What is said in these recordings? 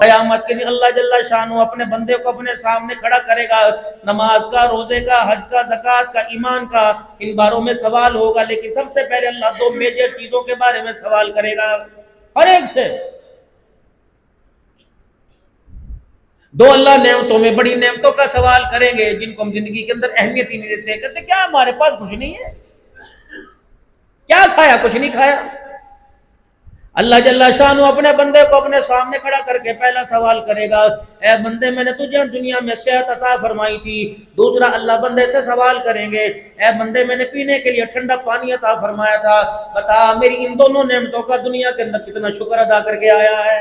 قیامت کے دن اللہ جل شانہ اپنے بندے کو اپنے سامنے کھڑا کرے گا، نماز کا، روزے کا، حج کا، زکوٰۃ کا، ایمان کا، ان باروں میں سوال ہوگا، لیکن سب سے پہلے اللہ دو میجر چیزوں کے بارے میں سوال کرے گا ہر ایک سے۔ دو اللہ نعمتوں میں بڑی نعمتوں کا سوال کریں گے جن کو ہم زندگی کے اندر اہمیت ہی نہیں دیتے، کہتے کیا ہمارے پاس کچھ نہیں ہے، کیا کھایا؟ کچھ نہیں کھایا۔ اللہ جل شانہ اپنے بندے کو اپنے سامنے کھڑا کر کے پہلا سوال کرے گا، اے بندے میں نے تجھے دنیا میں صحت عطا فرمائی تھی۔ دوسرا اللہ بندے سے سوال کریں گے، اے بندے میں نے پینے کے لیے ٹھنڈا پانی عطا فرمایا تھا، بتا میری ان دونوں نعمتوں کا دنیا کے اندر کتنا شکر ادا کر کے آیا ہے۔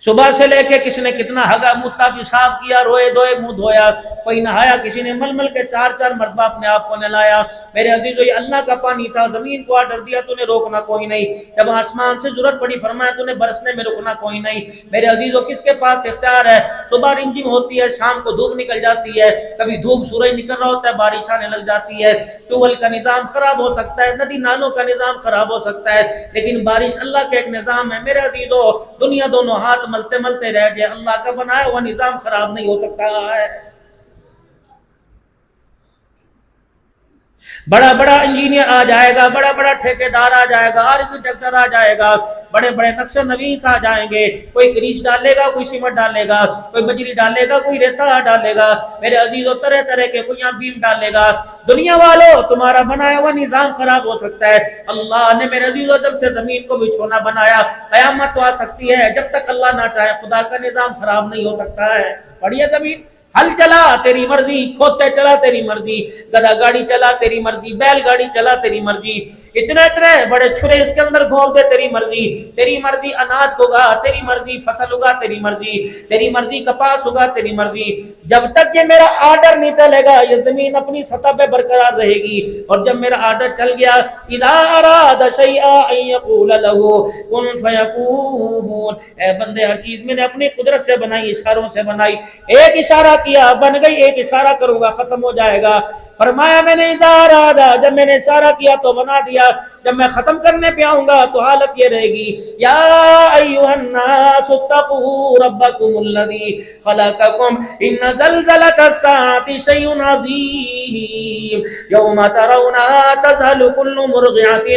صبح سے لے کے کسی نے کتنا ہگا متا پیشاب کیا، روئے دھوئے منہ دھویا، کوئی نہایا، کسی نے مل مل کے چار چار مرتبہ اپنے آپ کو نہلایا۔ میرے عزیزو یہ اللہ کا پانی تھا، زمین کو آرڈر دیا تو نے روکنا کوئی نہیں، جب آسمان سے ضرورت پڑی فرمایا تو نے برسنے میں رکنا کوئی نہیں۔ میرے عزیزو کس کے پاس اختیار ہے؟ صبح رمجم ہوتی ہے، شام کو دھوپ نکل جاتی ہے، کبھی دھوپ سورج نکل رہا ہوتا ہے، بارش آنے لگ جاتی ہے، ٹیوبویل کا نظام خراب ہو سکتا ہے، ندی نالوں کا نظام خراب ہو سکتا ہے، لیکن بارش اللہ کا ایک نظام ہے۔ میرے عزیزو دنیا دونوں ہاتھ ملتے ملتے رہ جائے، اللہ کا بنایا ہوا نظام خراب نہیں ہو سکتا ہے۔ بڑا بڑا انجینئر آ جائے گا، بڑا بڑا ٹھیکیدار آ جائے گا، آرکیٹیکٹر آ جائے گا، بڑے بڑے نقشہ نویس آ جائیں گے، کوئی گریس ڈالے گا، کوئی سیمنٹ ڈالے گا، کوئی بجری ڈالے گا، کوئی ریتا ڈالے گا، میرے عزیزو طرح طرح کے کوئی یہاں بیم ڈالے گا۔ دنیا والو تمہارا بنایا ہوا نظام خراب ہو سکتا ہے، اللہ نے میرے عزیزو جب سے زمین کو بچھونا بنایا، قیامت تو آ سکتی ہے، جب تک اللہ نہ چاہے خدا کا نظام خراب نہیں ہو سکتا ہے۔ پڑھیے زمین، ہل چلا تیری مرضی، کھوتے چلا تیری مرضی، گدا گاڑی چلا تیری مرضی، بیل گاڑی چلا تیری مرضی، اتنے اتنے بڑے چھرے اس کے اندر گھونپ دے تیری مرضی، تیری مرضی اناج ہوگا، تیری مرضی فصل ہوگا، تیری مرضی، تیری مرضی کپاس ہوگا، تیری مرضی۔ جب تک یہ میرا آرڈر نہیں چلے گا یہ زمین اپنی سطح پہ برقرار رہے گی، اور جب میرا آرڈر چل گیا، اذا اراد شیئا ان یقول له کن فیکون، اے بندے ہر چیز میں نے اپنی قدرت سے بنائی، اشاروں سے بنائی، ایک اشارہ کیا بن گئی، ایک اشارہ کروں گا ختم ہو جائے گا۔ فرمایا میں نے اذا ارادہ، جب میں نے اشارہ کیا تو بنا دیا، جب میں ختم کرنے پہ آؤں گا تو حالت یہ رہے گی، یا ایھا الناس اتقوا ربکم الذی خلقکم ان زلزلۃ الساعۃ شیء عظیم یوم ترونها تذہل کل مرضعۃ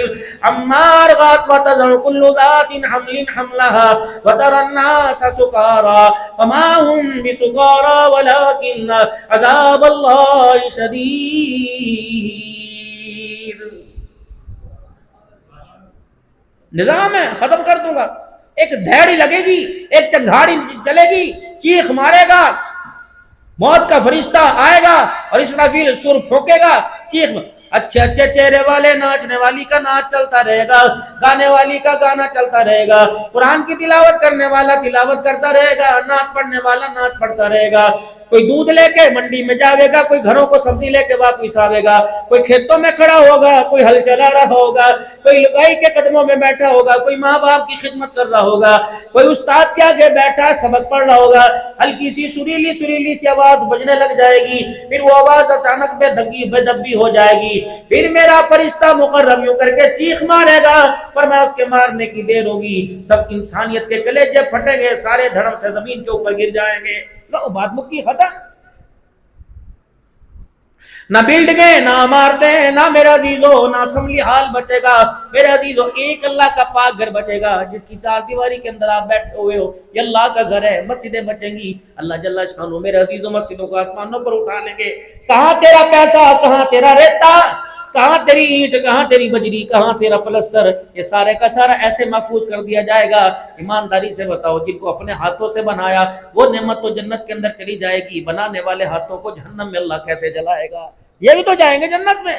عما ارضعت وتضع کل ذات حمل حملها وترى الناس سکارى وما هم بسکارى ولكن عذاب اللہ شدید۔ نظام ہے، ختم کر دوں گا، ایک دھیڑی لگے گی، ایک چنگھاڑی چلے گی، چیخ مارے گا، موت کا فرشتہ آئے گا اور اسرافیل سر پھونکے گا، چیخ، اچھے اچھے چہرے والے ناچنے والی کا ناچ چلتا رہے گا، گانے والی کا گانا چلتا رہے گا، قرآن کی تلاوت کرنے والا تلاوت کرتا رہے گا، نعت پڑھنے والا نعت پڑھتا رہے گا، کوئی دودھ لے کے منڈی میں جاوے گا، کوئی گھروں کو سبزی لے کے واپس آوے گا، کوئی کھیتوں میں کھڑا ہوگا، کوئی ہل چلا رہا ہوگا، کوئی لگائی کے قدموں میں بیٹھا ہوگا، کوئی ماں باپ کی خدمت کر رہا ہوگا، کوئی استاد کے آگے بیٹھا سبق پڑھ رہا ہوگا، ہلکی سی سریلی سی آواز بجنے لگ جائے گی، پھر وہ آواز اچانک بے دبی ہو جائے گی، پھر میرا فرشتہ مقرب یوں کر کے چیخ مارے گا، پر میں اس کے مارنے کی دیر ہوگی، سب انسانیت کے کلیجے پھٹیں گے، سارے دھڑم سے زمین کے اوپر گر جائیں گے، لو بات مکی ختم۔ نہ بلڈنگیں، نہ عمارتیں، نہ میرا عزیزو نہ اسمبلی ہال بچے گا، میرے عزیزو ایک اللہ کا پاک گھر بچے گا جس کی چار دیواری کے اندر آپ بیٹھے ہوئے ہو، یہ اللہ کا گھر ہے، مسجدیں بچیں گی، اللہ جل شانہ میرے عزیزو مسجدوں کو آسمانوں پر اٹھا لیں گے، کہاں تیرا پیسہ، کہاں تیرا ریتا، کہاں تیری اینٹ، کہاں تیری بجری، کہاں تیرا پلستر، یہ سارے کا سارا ایسے محفوظ کر دیا جائے گا۔ ایمانداری سے بتاؤ، جن کو اپنے ہاتھوں سے بنایا وہ نعمت تو جنت کے اندر چلی جائے گی، بنانے والے ہاتھوں کو جہنم میں اللہ کیسے جلائے گا؟ یہ بھی تو جائیں گے جنت میں۔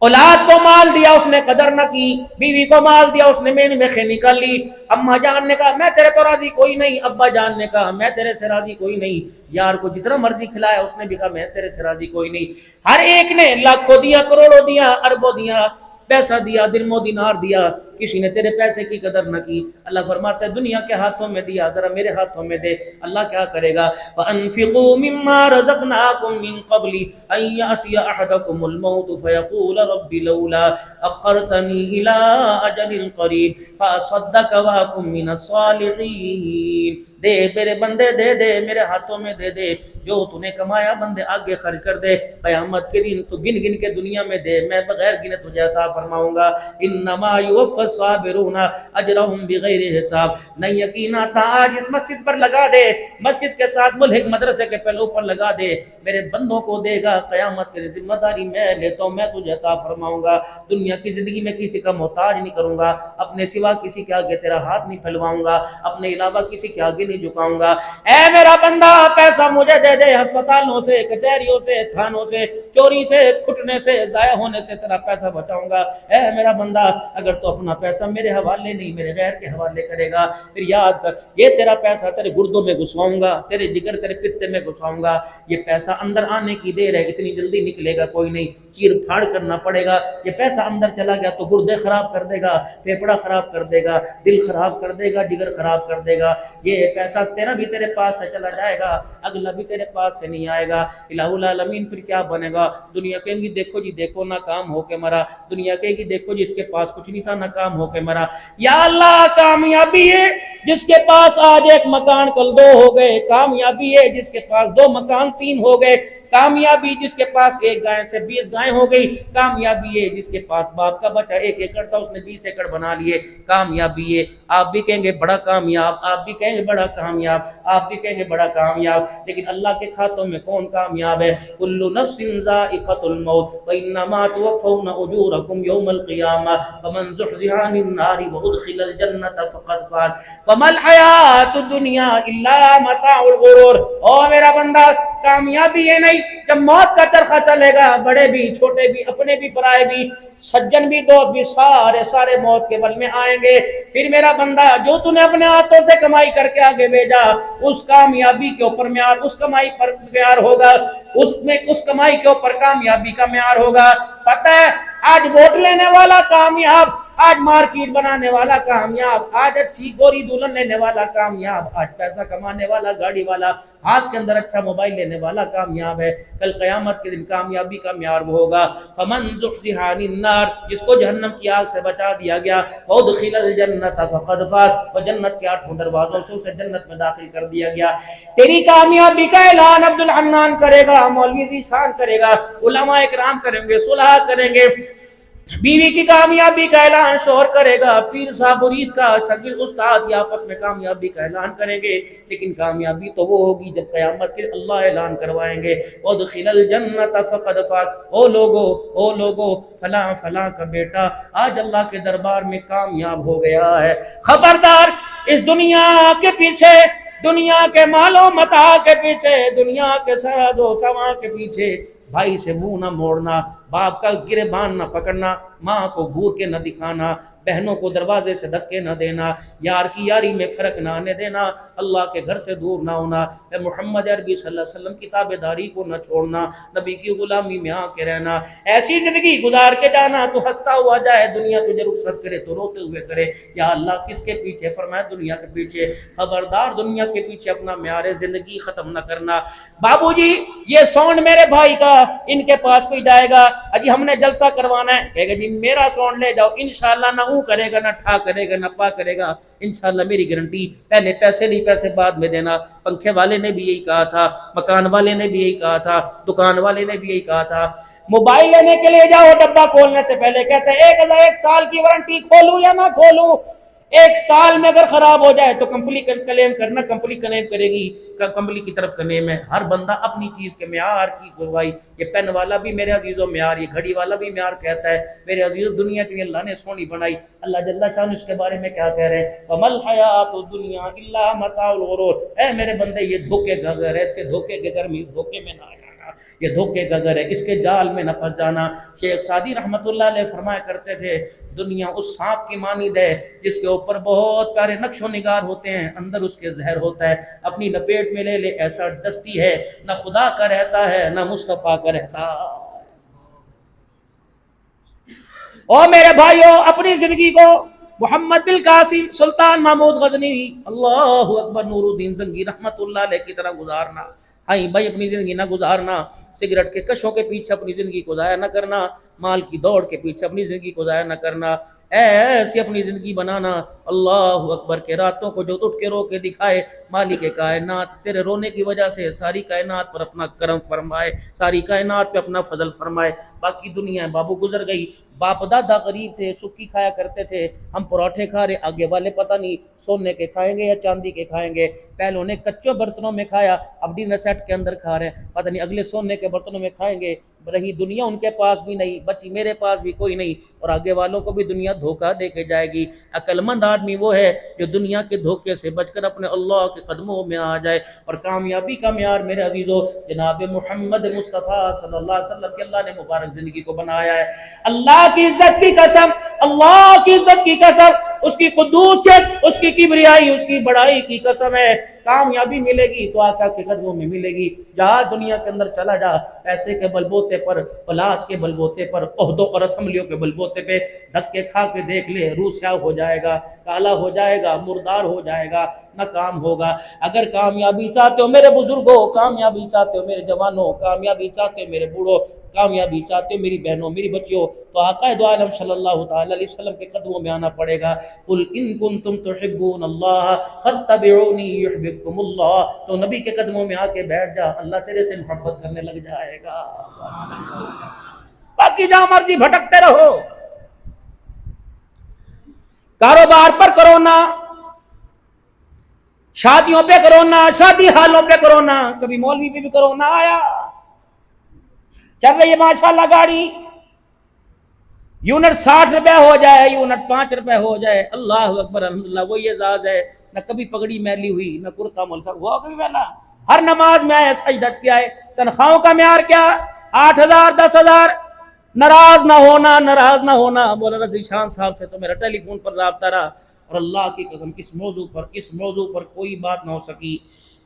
اولاد کو مال دیا اس نے قدر نہ کی، بیوی کو مال دیا اس نے مین میں خے نکال لی، اماں جان نے کہا میں تیرے تو راضی کوئی نہیں، ابا جان نے کہا میں تیرے سے راضی کوئی نہیں، یار کو جتنا مرضی کھلایا اس نے بھی کہا میں تیرے سے راضی کوئی نہیں، ہر ایک نے لاکھوں دیا، کروڑوں دیا، اربوں دیا، پیسہ دیا، درم و دینار دیا، کسی نے تیرے پیسے کی قدر نہ کی، اللہ فرماتا ہے دنیا کے ہاتھوں میں دیا، ذرا میرے ہاتھوں میں دے۔ اللہ کیا کرے گا؟ وَأَنفِقُوا مِمَّا رَزَقْنَاكُم مِّن قَبْلِ أَن يَأْتِيَ أَحَدَكُمُ الْمَوْتُ فَيَقُولَ رَبِّ لَوْلَا أَخَّرْتَنِي إِلَىٰ أَجَلٍ قَرِيبٍ فَأَصَدَّقَ وَأَكُن مِّنَ الصَّالِحِينَ۔ دے میرے بندے، دے دے میرے ہاتھوں میں دے دے، جو تو نے کمایا بندے آگے خرچ کر دے، قیامت کے دن تو گن گن کے دنیا میں دے، میں بغیر گنے تجھے عطا فرماؤں گا۔ انما یوفی الصابرون اجرهم بغیر حساب۔ نہیں یقینا تھا آج اس مسجد پر لگا دے، مسجد کے ساتھ ملحق مدرسے کے پہلو پر لگا دے، میرے بندوں کو دے گا، قیامت کی ذمہ داری میں لیتا ہوں، میں تجھے عطا فرماؤں گا۔ دنیا کی زندگی میں کسی کا محتاج نہیں کروں گا، اپنے سوا کسی کے آگے تیرا ہاتھ نہیں پھیلواؤں گا، اپنے علاوہ کسی کے آگے نہیں جھکاؤں گا۔ اے میرا بندہ پیسہ مجھے دے دے، ہسپتالوں سے، کچہریوں سے، تھانوں سے، چوری سے، کھٹنے سے، ضائع ہونے سے تیرا پیسہ بچاؤں گا۔ اے میرا بندہ اگر تو اپنا پیسہ میرے حوالے نہیں میرے غیر کے حوالے کرے گا، پھر یاد کر یہ تیرا پیسہ تیرے گردوں میں گھسواؤں گا، تیرے جگر تیرے پتے میں گھسواؤں گا۔ یہ پیسہ اندر آنے کی دیر ہے، اتنی جلدی نکلے گا کوئی نہیں، چیر پھاڑ کرنا پڑے گا۔ یہ پیسہ اندر چلا گیا تو گردے خراب کر دے گا، پھیپڑا خراب کر دے گا، دل خراب کر دے گا، جگر خراب کر دے گا۔ یہ پیسہ تیرا بھی تیرے پاس سے چلا جائے گا، اگلا بھی تیرے پاس سے نہیں آئے گا۔ الہ العالمین پھر کیا بنے گا؟ دنیا کہیں گی دیکھو جی دیکھو ناکام ہو کے مرا، دنیا کہے گی دیکھو جس کے پاس کچھ نہیں تھا ناکام ہو کے مرا۔ یا اللہ کامیابی ہے جس کے پاس آج ایک مکان کل دو ہو گئے، کامیابی ہے جس کے پاس دو مکان تین ہو گئے، کامیابی جس کے پاس ایک گائے سے 20 گائیں ہو گئی، کامیابی ہے جس کے پاس باپ کا بچہ 1 ایکڑ تھا اس نے 20 ایکڑ بنا لیے، کامیابی ہے۔ آپ بھی کہیں گے بڑا کامیاب، آپ بھی کہیں گے بڑا کامیاب، آپ بھی کہیں گے بڑا کامیاب، لیکن اللہ کے کھاتوں میں کون کامیاب ہے؟ کل نفس ذائقۃ الموت وانما توفون اجورکم یوم القیامہ فمن زحزح عن النار وادخل الجنۃ فقد فاز وما الحیاۃ الدنیا الا متاع الغرور۔ او میرا بندہ کامیابی یہ نہیں جب موت کا چرخہ چلے گا، بڑے بھی چھوٹے بھی، اپنے بھی پرائے بھی، سجن بھی دوست بھی، سارے موت کے بل میں آئیں گے۔ پھر میرا بندہ جو تو نے اپنے ہاتھوں سے کمائی کر کے آگے بھیجا، اس کامیابی کے اوپر معیار، اس کمائی پر معیار ہوگا، اس کمائی کے اوپر کامیابی کا معیار ہوگا۔ پتہ ہے آج ووٹ لینے والا کامیاب، آج مارکیٹ بنانے والا کامیاب، آج اچھی گوری دلہن لینے والا کامیاب، آج پیسہ کمانے والا، گاڑی والا، ہاتھ کے اندر اچھا موبائل لینے والا کامیاب ہے۔ کل قیامت کے دن کامیابی کا معیار وہ ہوگا فمن زحزح عن النار، جس کو جہنم کی آگ سے بچا دیا گیا، وادخل الجنۃ فقد فاز، اور جنت کے 8 دروازوں سے اسے جنت میں داخل کر دیا گیا۔ تیری کامیابی کا اعلان عبد الحنان کرے گا، مولوی ذیشان کرے گا، علماء اکرام کریں گے، صلحاء کریں گے، بیوی کی کامیابی کا اعلان شوہر کرے گا، پیر صاحب مرید کا، شاگرد استاد یا آپس میں کامیابی کا اعلان کریں گے، لیکن کامیابی تو وہ ہوگی جب قیامت کے اللہ اعلان کروائیں گے وادخل الجنۃ فقد فاز۔ او لوگو فلاں فلاں کا بیٹا آج اللہ کے دربار میں کامیاب ہو گیا ہے۔ خبردار اس دنیا کے پیچھے، دنیا کے مال و متاع کے پیچھے، دنیا کے ساز و سامان کے پیچھے بھائی سے منہ نہ موڑنا، باپ کا گریبان نہ پکڑنا، ماں کو گھور کے نہ دکھانا، بہنوں کو دروازے سے دھکے نہ دینا، یار کی یاری میں فرق نہ آنے دینا، اللہ کے گھر سے دور نہ ہونا، محمد عربی صلی اللہ علیہ وسلم کی تابعداری کو نہ چھوڑنا، نبی کی غلامی میں آ کے رہنا، ایسی زندگی گزار کے جانا تو ہنستا ہوا جائے، دنیا تجھے رخصت کرے تو روتے ہوئے کرے۔ یا اللہ کس کے پیچھے؟ فرمایا دنیا کے پیچھے۔ خبردار دنیا کے پیچھے اپنا معیار زندگی ختم نہ کرنا۔ بابو جی یہ سونڈ میرے بھائی کا، ان کے پاس کوئی جائے گا اجی ہم نے جلسہ کروانا ہے، کہے گا جی میرا سونڈ لے جاؤ، انشاءاللہ نہ اوں کرے گا نہ ٹھا کرے گا نہ پا کرے گا، انشاءاللہ میری گارنٹی، پہلے پیسے نہیں پیسے بعد میں دینا۔ پنکھے والے نے بھی یہی کہا تھا، مکان والے نے بھی یہی کہا تھا، دکان والے نے بھی یہی کہا تھا۔ موبائل لینے کے لیے جاؤ، ڈبہ کھولنے سے پہلے کہتے ہیں 1 سال کی وارنٹی، کھولوں یا نہ کھولوں؟ 1 سال میں اگر خراب ہو جائے تو کمپنی کلیم کرنا، کمپنی کلیم کرے گی، کمپنی کی طرف کلیم ہے۔ ہر بندہ اپنی چیز کے معیار کی گواہی، یہ پین والا بھی میرے عزیزوں معیار، یہ گھڑی والا بھی معیار کہتا ہے۔ میرے عزیزوں دنیا کی اللہ نے سونی بنائی، اللہ جل شانہ اس کے بارے میں کیا کہہ رہے ہیں؟ وَمَا الْحَيَاةُ الدُّنْيَا إِلَّا مَتَاعُ الْغُرُورِ۔ اے میرے بندے یہ دھوکے کا گھر ہے، اس کے دھوکے کے گھر میں اس دھوکے میں نہ آنا، یہ دھوکے کا گھر ہے، اس کے جال میں نہ پھنس جانا۔ شیخ سعدی رحمۃ اللہ علیہ فرمایا کرتے تھے دنیا اس سانپ کی مانند ہے جس کے اوپر بہت پیارے نقش و نگار ہوتے ہیں، اندر اس کے زہر ہوتا ہے، اپنی لپیٹ میں لے لے ایسا دستی ہے، نہ خدا کا رہتا ہے نہ مصطفیٰ کا رہتا۔ اور میرے بھائیوں اپنی زندگی کو محمد بن قاسم سلطان محمود غزنوی اللہ اکبر نور الدین زنگی رحمت اللہ علیہ کی طرح گزارنا. ہاں بھائی اپنی زندگی نہ گزارنا, سگریٹ کے کشوں کے پیچھے اپنی زندگی کو ضائع نہ کرنا, مال کی دوڑ کے پیچھے اپنی زندگی کو ضائع نہ کرنا, ایسی اپنی زندگی بنانا. اللہ اکبر کے راتوں کو جو اٹھ کے رو کے دکھائے, مالک کائنات تیرے رونے کی وجہ سے ساری کائنات پر اپنا کرم فرمائے, ساری کائنات پہ اپنا فضل فرمائے. باقی دنیا بابو گزر گئی, باپ دادا غریب تھے, سکی کھایا کرتے تھے, ہم پراٹھے کھا رہے, آگے والے پتہ نہیں سونے کے کھائیں گے یا چاندی کے کھائیں گے. پہلوں نے کچے برتنوں میں کھایا, اب ڈنر سیٹ کے اندر کھا رہے ہیں, پتہ نہیں اگلے سونے کے برتنوں میں کھائیں گے. رہی دنیا ان کے پاس بھی نہیں, بچی میرے پاس بھی کوئی نہیں, اور آگے والوں کو بھی دنیا دھوکہ دے کے جائے گی. عقل مند آدمی وہ ہے جو دنیا کے دھوکے سے بچ کر اپنے اللہ کے قدموں میں آ جائے. اور کامیابی کا معیار میرے عزیزو جناب محمد مصطفیٰ صلی اللہ علیہ وسلم کے اللہ نے مبارک زندگی کو بنایا ہے. اللہ کی عزت کی قسم, اللہ کی عزت کی قسم, اس کی قدوسیت, اس کی کبریائی, اس کی بڑائی کی قسم ہے, کامیابی ملے گی تو آقا کے قدموں میں ملے گی. جہاں دنیا کے اندر چلا جا, پیسے کے بلبوتے پر, اولاد کے بلبوتے پر, عہدوں اور اسمبلیوں کے بلبوتے پہ دھکے کھا کے دیکھ لے, روح سیاہ ہو جائے گا, کالا ہو جائے گا, مردار ہو جائے گا, نہ کام ہوگا. اگر کامیابی چاہتے ہو میرے بزرگوں, کامیابی چاہتے ہو میرے جوانوں, کامیابی چاہتے ہو میرے بوڑھوں, کامیابی چاہتے ہو میری بہنوں میری بچیوں, تو آقا دو عالم صلی اللہ تعالی علیہ وسلم کے قدموں میں آنا پڑے گا. قل ان کنتم تحبون اللہ فاتبعونی یحببکم اللہ. تو نبی کے قدموں میں آ کے بیٹھ جا, اللہ تیرے سے محبت کرنے لگ جائے گا. باقی جہاں مرضی بھٹکتے رہو, کاروبار پر کرونا, شادیوں پہ کرونا, شادی حالوں پہ کرونا, کبھی مولوی پہ بھی کرونا آیا. چل رہی ہے ماشاءاللہ گاڑی, یونٹ 60 روپے ہو جائے, یونٹ 5 روپے ہو جائے, اللہ اکبر الحمدللہ. وہی اعزاز ہے, نہ کبھی پگڑی میلی ہوئی, نہ کرتا ملسا ہوا کبھی میلا, ہر نماز میں آئے سجدہ کیا ہے. تنخواہوں کا معیار کیا, 8,000 10,000. ناراض نہ ہونا, ناراض نہ ہونا. مولانا ذیشان صاحب سے تو میرا ٹیلی فون پر رابطہ رہا, اور اللہ کی قسم اس موضوع پر کوئی بات نہ ہو سکی.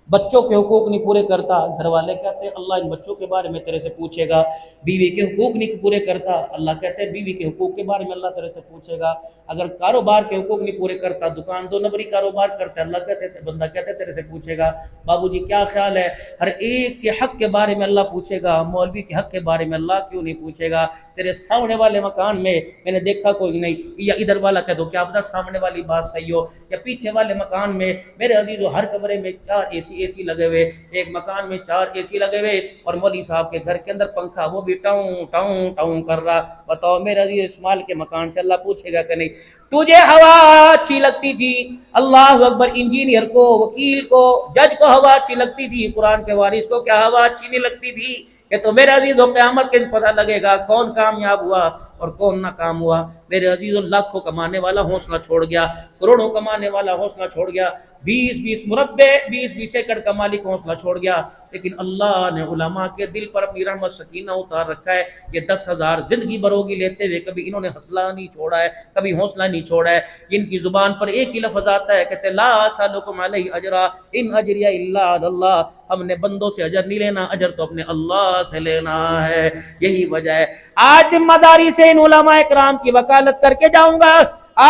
بچوں کے حقوق نہیں پورے کرتا, گھر والے کہتے ہیں اللہ ان بچوں کے بارے میں تیرے سے پوچھے گا. بیوی کے حقوق نہیں پورے کرتا, اللہ کہتے ہیں بیوی کے حقوق کے بارے میں اللہ تیرے سے پوچھے گا. اگر کاروبار کے حقوق نہیں پورے کرتا, دکان 2 نمبری کاروبار کرتا ہے, اللہ کہتے ہیں بندہ کہتے ہیں تیرے سے پوچھے گا. بابو جی کیا خیال ہے, ہر ایک کے حق کے بارے میں اللہ پوچھے گا, مولوی کے حق کے بارے میں اللہ کیوں نہیں پوچھے گا. تیرے سامنے والے مکان میں نے دیکھا کوئی نہیں, یا ادھر والا کہہ دو کیا پتہ سامنے والی بات صحیح ہو, یا پیچھے والے مکان میں میرے عزیزو ہر کمرے میں 4 اے سی لگے ہوئے, ایک مکان میں 4 اے سی لگے ہوئے, اور مولوی صاحب کے گھر کے اندر پنکھا وہ بھی ٹاؤں ٹاؤں ٹاؤں کر رہا. بتاؤ میرے عزیز اسماعیل کے مکان سے اللہ پوچھے گا کہ نہیں تجھے ہوا اچھی لگتی تھی, اللہ اکبر, انجینئر کو, وکیل کو, جج کو ہوا اچھی لگتی تھی, قرآن کے وارث کو کیا ہوا اچھی نہیں لگتی تھی؟ کہ تو میرے عزیزو قیامت کے دن پتہ لگے گا کون کامیاب ہوا اور کون ناکام ہوا. میرے عزیزو لاکھوں کمانے والا حوصلہ چھوڑ گیا, کروڑوں کمانے والا حوصلہ چھوڑ گیا, 20 مربع 20 ایکڑ کا مالک حوصلہ چھوڑ گیا. لیکن اللہ نے علماء کے دل پر اپنی رحمت سکینہ اتار رکھا ہے. یہ 10,000 زندگی بروگی لیتے ہوئے کبھی انہوں نے حوصلہ نہیں چھوڑا ہے, کبھی حوصلہ نہیں چھوڑا ہے. جن کی زبان پر ایک ہی لفظ آتا ہے, کہتے لا اسألکم علیہ اجرا ان اجری الا علی اللہ. ہم نے بندوں سے اجر نہیں لینا, اجر تو اپنے اللہ سے لینا ہے. یہی وجہ ہے آج ذمہ داری سے ان علماء کرام کی وکالت کر کے جاؤں گا,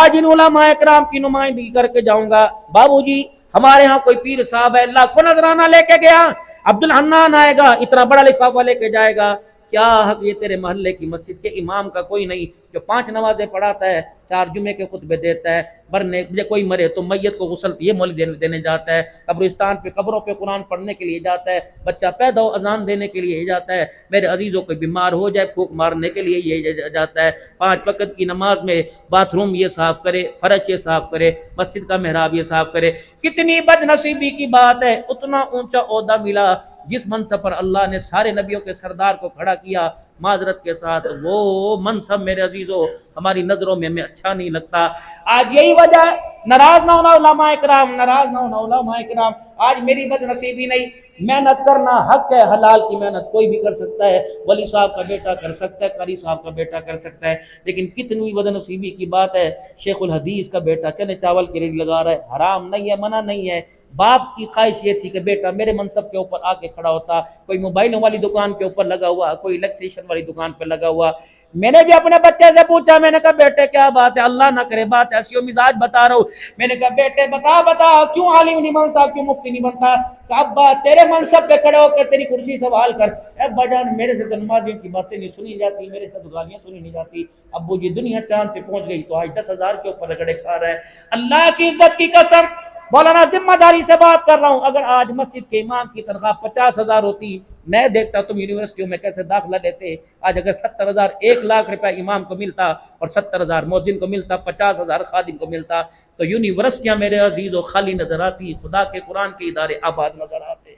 آج ان علماء کرام کی نمائندگی کر کے جاؤں گا. بابو جی ہمارے ہاں کوئی پیر صاحب ہے, اللہ کو نذرانہ لے کے گیا, عبد الحنان آئے گا, اتنا بڑا لفافہ لے کے جائے گا. کیا حق یہ تیرے محلے کی مسجد کے امام کا کوئی نہیں جو 5 نمازیں پڑھاتا ہے, 4 جمعے کے خطبے دیتا ہے, مرنے کوئی مرے تو میت کو غسل یہ مول دینے جاتا ہے, قبرستان پہ قبروں پہ قرآن پڑھنے کے لیے جاتا ہے, بچہ پیدا ہو اذان دینے کے لیے جاتا ہے, میرے عزیزوں کوئی بیمار ہو جائے پھونک مارنے کے لیے یہ جاتا ہے, 5 وقت کی نماز میں باتھ روم یہ صاف کرے, فرش یہ صاف کرے, مسجد کا محراب یہ صاف کرے. کتنی بد نصیبی کی بات ہے, اتنا اونچا عہدہ ملا جس منصب پر اللہ نے سارے نبیوں کے سردار کو کھڑا کیا, معذرت کے ساتھ وہ منصب میرے عزیزو ہماری نظروں میں ہمیں اچھا نہیں لگتا. آج یہی وجہ ہے, ناراض نہ ہونا علماء کرام, ناراض نہ ہونا علماء کرام. آج میری بد نصیبی نہیں, محنت کرنا حق ہے, حلال کی محنت کوئی بھی کر سکتا ہے, ولی صاحب کا بیٹا کر سکتا ہے, قاری صاحب کا بیٹا کر سکتا ہے. لیکن کتنی بد نصیبی کی بات ہے, شیخ الحدیث کا بیٹا چنے چاول کی ریڑھی لگا رہا ہے, حرام نہیں ہے, منع نہیں ہے. باپ کی خواہش یہ تھی کہ بیٹا میرے منصب کے اوپر آ کے کھڑا ہوتا, کوئی موبائلوں والی دکان کے اوپر لگا ہوا, کوئی الیکٹریشین والی دکان پہ لگا ہوا. میں نے بھی اپنے بچے سے پوچھا، میں نے کہا بیٹے کیا بات ہے؟ اللہ نہ کرے بات ایسی ہو، مزاج بتا رہا ہوں۔ میں نے کہا بیٹے بتا کیوں عالم نہیں بنتا، کیوں مفتی نہیں بنتا؟ کہ ابا تیرے منصب پہ کھڑے ہو کر تیری کرسی سوال کر۔ ابا جان میرے سے تو نمازیوں کی باتیں نہیں سنی جاتی، میرے سے تو گالیاں سنی نہیں جاتی۔ ابو جی دنیا چاند پہ پہنچ گئی تو آج 10,000 کے اوپر رگڑے کھا رہا ہے۔ اللہ کی عزت کی قسم مولانا ذمہ داری سے بات کر رہا ہوں، اگر آج مسجد کے امام کی تنخواہ 50,000 ہوتی، میں دیکھتا تم یونیورسٹیوں میں کیسے داخلہ لیتے۔ آج اگر 70,000 1 لاکھ روپے امام کو ملتا اور 70,000 مؤذن کو ملتا، 50,000 خادم کو ملتا، تو یونیورسٹیاں میرے عزیزوں خالی نظر آتی، خدا کے قرآن کے ادارے آباد نظر آتے۔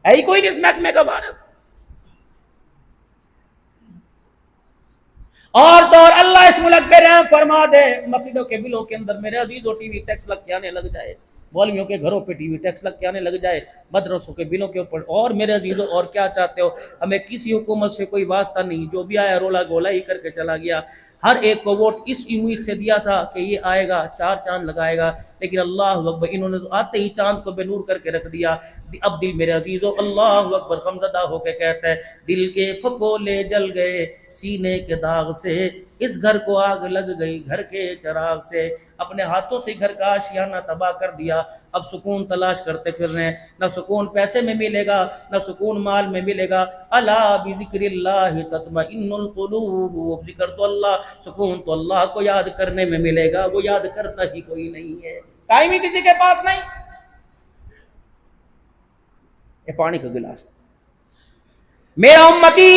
ہے ہی کوئی نہیں اس محکمے کا وارث۔ اور تو اور اللہ اس ملک پہ رحم فرما دے، مسجدوں کے بلوں کے اندر میرے عزیزوں ٹی وی ٹیکس لگ کے آنے لگ جائے، مولویوں کے گھروں پہ ٹی وی ٹیکس لگ کے آنے لگ جائے، مدرسوں کے بلوں کے اوپر۔ اور میرے عزیزوں اور کیا چاہتے ہو؟ ہمیں کسی حکومت سے کوئی واسطہ نہیں، جو بھی آیا رولا گولا ہی کر کے چلا گیا۔ ہر ایک کو ووٹ اس امید سے دیا تھا کہ یہ آئے گا 4 چاند لگائے گا، لیکن اللہ اکبر انہوں نے آتے ہی چاند کو بے نور کر کے رکھ دیا۔ اب دل میرے عزیزوں اللہ اکبر غمزدہ ہو کے کہتا ہے، دل کے پھپھولے جل گئے سینے کے داغ سے، اس گھر کو آگ لگ گئی گھر کے چراغ سے۔ اپنے ہاتھوں سے گھر کا آشیانہ تباہ کر دیا، اب سکون تلاش کرتے پھر رہے ہیں۔ نہ سکون پیسے میں ملے گا، نہ سکون مال میں ملے گا۔ الا بذکر اللہ تطمئن القلوب، ذکر تو اللہ، سکون تو اللہ کو یاد کرنے میں ملے گا، وہ یاد کرتا ہی کوئی نہیں ہے، ٹائم ہی کسی کے پاس نہیں۔ یہ پانی کا گلاس، میرا امتی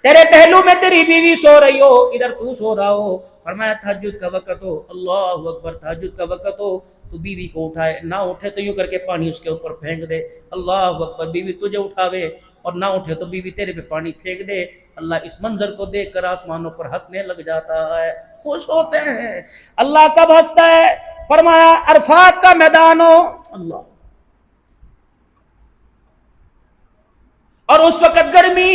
تیرے پہلو میں تیری بیوی سو رہی ہو، ادھر تو سو رہا ہو۔ فرمایا تہجد کا وقت ہو، اللہ اکبر، تہجد کا وقت ہو تو بیوی کو اٹھائے، نہ اٹھے تو یوں کر کے پانی اس کے اوپر پھینک دے، اللہ اکبر۔ بیوی تجھے اٹھاوے اور نہ اٹھے تو بیوی تیرے پہ پانی پھینک دے۔ اللہ اس منظر کو دیکھ کر آسمانوں پر ہنسنے لگ جاتا ہے، خوش ہوتے ہیں۔ اللہ کب ہنستا ہے؟ فرمایا عرفات کا میدان ہو، اللہ، اور اس وقت گرمی۔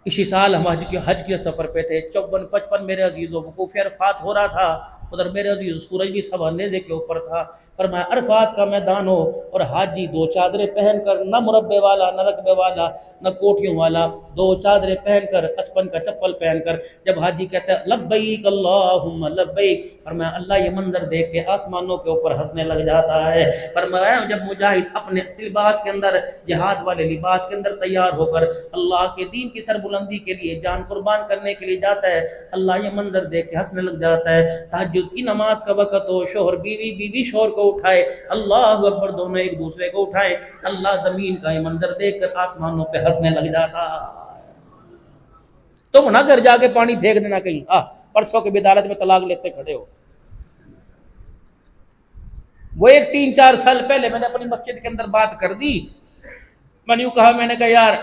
اسی سال ہم حج کے سفر پہ تھے، 54-55 میرے عزیزوں وقوف عرفات ہو رہا تھا، ادھر میرے عزیز سورج بھی سوا نیزے کے اوپر تھا۔ فرمایا عرفات کا میدان ہو اور حاجی 2 چادریں پہن کر، نہ مربے والا نہ رقبے والا نہ کوٹیوں والا، 2 چادریں پہن کر، اسپن کا چپل پہن کر، جب حاجی کہتا ہے لبیک اللہم لبیک، فرمایا اللہ یہ منظر دیکھ کے آسمانوں کے اوپر ہنسنے لگ جاتا ہے۔ فرمایا جب مجاہد اپنے لباس کے اندر، جہاد والے لباس کے اندر تیار ہو کر اللہ کے دین کی سربلندی کے لیے جان قربان کرنے کے لیے جاتا ہے، اللہ یہ منظر دیکھ کے ہنسنے لگ جاتا ہے۔ تہجد کی نماز کا وقت ہو، شوہر بیوی، بیوی شوہر کو اٹھائے، اللہ اکبر، دونوں ایک دوسرے کو اٹھائے، اللہ زمین کا یہ منظر دیکھ کر آسمانوں پہ ہنسنے لگ جاتا۔ تم نہ گھر جا کے پانی پھینک دینا کہیں، پرسوں کے بدالت میں طلاق لیتے کھڑے ہو۔ وہ ایک 3-4 سال پہلے میں نے اپنی مسجد کے اندر بات کر دی، میں نے یوں کہا، میں نے کہا یار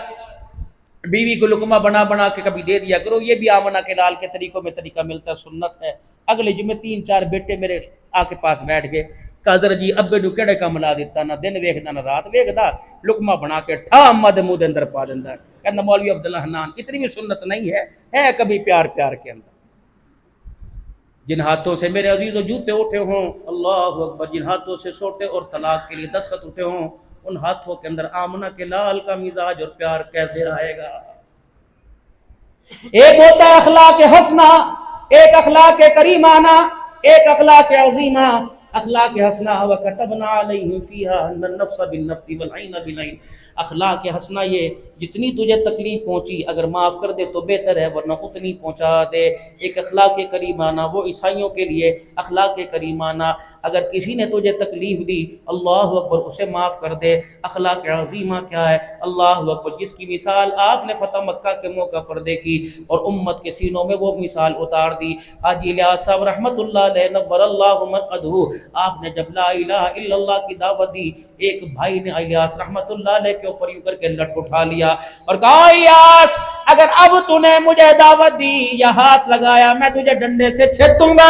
بیوی کو لقمہ بنا بنا کے کبھی دے دیا کرو، یہ بھی آمنہ کے لال کے طریقوں میں طریقہ ملتا ہے، سنت ہے۔ اگلے جمعے 3-4 بیٹے میرے آ کے پاس بیٹھ گئے، کہا حضرت جی ابے نو کیڑے کام لا دیتا، نہ دن ویکھدا نہ رات ویکھدا، لقمہ بنا کے ٹھا اما دے منہ دے اندر پا دیندا ہے۔ کہنا مولوی عبداللہ حنان اتنی بھی سنت نہیں ہے کبھی پیار پیار کے اندر۔ جن ہاتھوں سے میرے عزیزوں جوتے اٹھے ہوں، اللہ اکبر، جن ہاتھوں سے سوٹے اور طلاق کے لیے دستخط اٹھے ہوں، ان ہاتھوں کے اندر آمنہ کے لال کا مزاج اور پیار کیسے آئے گا؟ ایک ہوتا ہے اخلاق حسنہ، ایک اخلاق کریمانہ، ایک اخلاق عظیمہ۔ اخلاق حسنہ وَكَتَبْنَا عَلَيْهِمْ فِيهَا أَنَّ النَّفْسَ بِالنَّفْسِ وَالْعَيْنَ بِالْعَيْنِ۔ اخلاق حسنہ یہ جتنی تجھے تکلیف پہنچی اگر معاف کر دے تو بہتر ہے، ورنہ اتنی پہنچا دے۔ ایک اخلاق کریمانہ، وہ عیسائیوں کے لیے اخلاق کریمانہ، اگر کسی نے تجھے تکلیف دی اللہ اکبر اسے معاف کر دے۔ اخلاق عظیمہ کیا ہے؟ اللہ اکبر، جس کی مثال آپ نے فتح مکہ کے موقع پر دیکھی اور امت کے سینوں میں وہ مثال اتار دی۔ حاجی الیاس صاحب رحمۃ اللہ علیہ نور اللہ مرقدہ، آپ نے جب لا الہ الا اللہ کی دعوت دی، ایک بھائی نے الیاس رحمۃ اللہ علیہ کے اوپر یوں کر کے لٹ اٹھا لیا اور کہا الیاس اگر اب تو نے مجھے دعوت دی یا ہاتھ لگایا میں تجھے ڈنڈے سے چھید دوں گا۔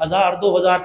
1000, 2000,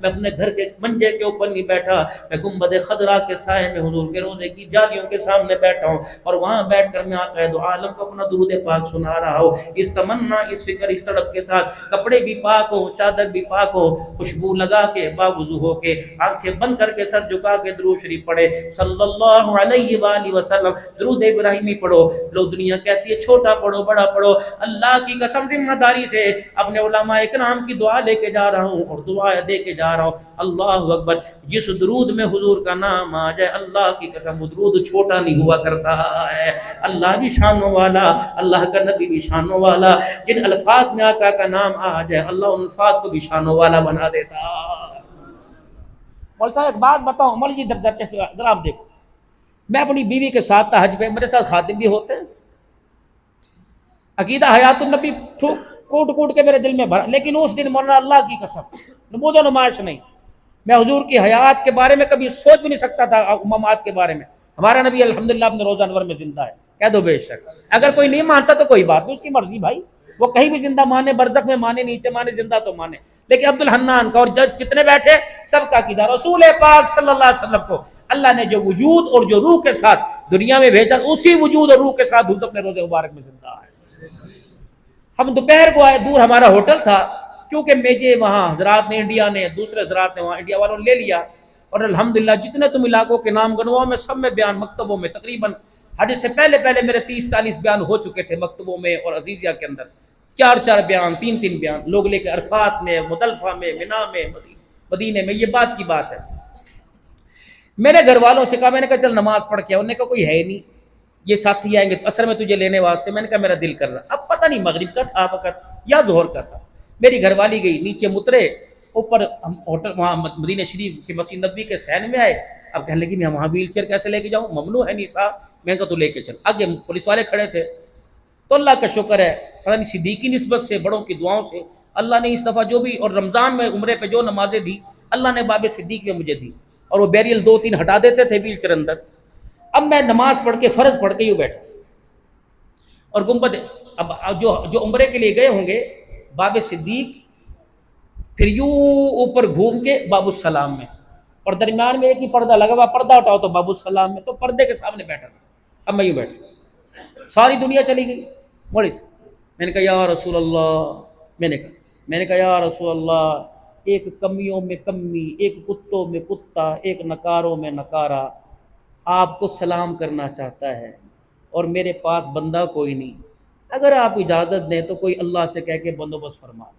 میں اپنے گھر کے منجے کے اوپر نہیں بیٹھا، میں گنبد خضرا کے سائے میں حضور کے روضے کی جالیوں کے سامنے بیٹھا ہوں، اور وہاں بیٹھ کر میں آقا دو عالم کو اپنا درود پاک سنا رہا ہوں، اس تمنا، اس فکر، اس تڑپ کے ساتھ، کپڑے بھی پاک ہو، چادر بھی پاک ہو، خوشبو لگا کے باوضو ہو کے، آنکھیں بند کر کے سر جھکا کے درود شریف پڑھے صلی اللہ علیہ وآلہ وسلم، درود ابراہیمی پڑھو۔ لوگ دنیا کہتی ہے چھوٹا پڑھو بڑا پڑھو، اللہ کی قسم ذمہ داری سے اپنے علماء اکرام کی دعا لے کے جا رہا ہوں اور دعا دے کے جا رہا ہوں۔ اللہ اکبر، جس درود میں حضور کا نام آ جائے اللہ کی قسم وہ درود چھوٹا نہیں ہوا کرتا ہے، اللہ بھی شانوں والا، اللہ کا نبی بھی شانوں والا، جن الفاظ میں آقا کا نام آ جائے اللہ ان الفاظ کو بھی شانوں والا بنا دیتا۔ مول صاحب ایک بات بتاؤں، مول جی ذرا آپ دیکھو، میں اپنی بیوی کے ساتھ حج پہ، میرے ساتھ خادم بھی ہوتے ہیں، عقیدہ حیات النبی کوٹ کوٹ کے میرے دل میں بھرا، لیکن اس دن مولانا اللہ کی قسم نمود و نمائش نہیں، میں حضور کی حیات کے بارے میں کبھی سوچ بھی نہیں سکتا تھا، امامات کے بارے میں۔ ہمارا نبی الحمدللہ اپنے روزہ انور میں زندہ ہے، کہہ دو بے شک، اگر کوئی نہیں مانتا تو کوئی بات نہیں، اس کی مرضی بھائی، وہ کہیں بھی زندہ مانے، برزخ میں مانے، نیچے مانے، زندہ تو مانے، لیکن عبدالحنان کا اور جتنے بیٹھے سب کا عقیدہ رسول پاک صلی اللہ علیہ وسلم کو اللہ نے جو وجود اور جو روح کے ساتھ دنیا میں بھیجا، اسی وجود اور روح کے ساتھ حضور اپنے روزے مبارک میں زندہ ہے۔ ہم دوپہر کو آئے، دور ہمارا ہوٹل تھا، کیونکہ میجے وہاں حضرات نے، انڈیا نے، دوسرے حضرات نے وہاں انڈیا والوں نے لے لیا، اور الحمدللہ جتنے تم علاقوں کے نام گنواؤ میں سب میں بیان مکتبوں میں تقریباً حج سے پہلے میرے 30-40 بیان ہو چکے تھے مکتبوں میں اور عزیزیہ کے اندر، 4 بیان، 3 بیان لوگ لے کے عرفات میں، مزدلفہ میں، منا میں، مدینے میں، یہ بات کی بات ہے۔ میرے گھر والوں سے کہا، میں نے کہا چل نماز پڑھ کے، انہوں نے کہا کوئی ہے نہیں، یہ ساتھی آئیں گے تو اثر میں تجھے لینے واسطے، میں نے کہا میرا دل کر رہا، اب پتہ نہیں مغرب کا تھا وقت یا ظہر کا تھا، میری گھر والی گئی، نیچے مترے، اوپر ہم ہوٹل وہاں مدینہ شریف کی مسجد نبوی کے سین میں آئے، اب کہنے لگی میں وہاں ویل چیئر کیسے لے کے جاؤں، ممنوع ہے نیسا، میں نے کہا تو لے کے چل، آگے پولیس والے کھڑے تھے، تو اللہ کا شکر ہے پتہ نہیں صدیقی نسبت سے، بڑوں کی دعاؤں سے اللہ نے اس دفعہ جو بھی، اور رمضان میں عمرے پہ جو نمازیں دی اللہ نے باب صدیق میں مجھے دی، اور وہ بیریل 2-3 ہٹا دیتے تھے ویل چیئر اندر۔ اب میں نماز پڑھ کے فرض پڑھ کے یوں بیٹھا، اور گنبد، اب جو عمرے کے لیے گئے ہوں گے باب صدیق، پھر یوں اوپر گھوم کے باب السلام میں، اور درمیان میں ایک ہی پردہ لگا ہوا، پردہ اٹھاؤ تو باب السلام میں، تو پردے کے سامنے بیٹھا تھا۔ اب میں یوں بیٹھا، ساری دنیا چلی گئی، بڑی سے میں نے کہا یا رسول اللہ، میں نے کہا یا رسول اللہ، ایک کمیوں میں کمی، ایک کتوں میں کتا، ایک نکاروں میں نکارا آپ کو سلام کرنا چاہتا ہے، اور میرے پاس بندہ کوئی نہیں، اگر آپ اجازت دیں تو کوئی اللہ سے کہہ کے بندوبست فرما دیں۔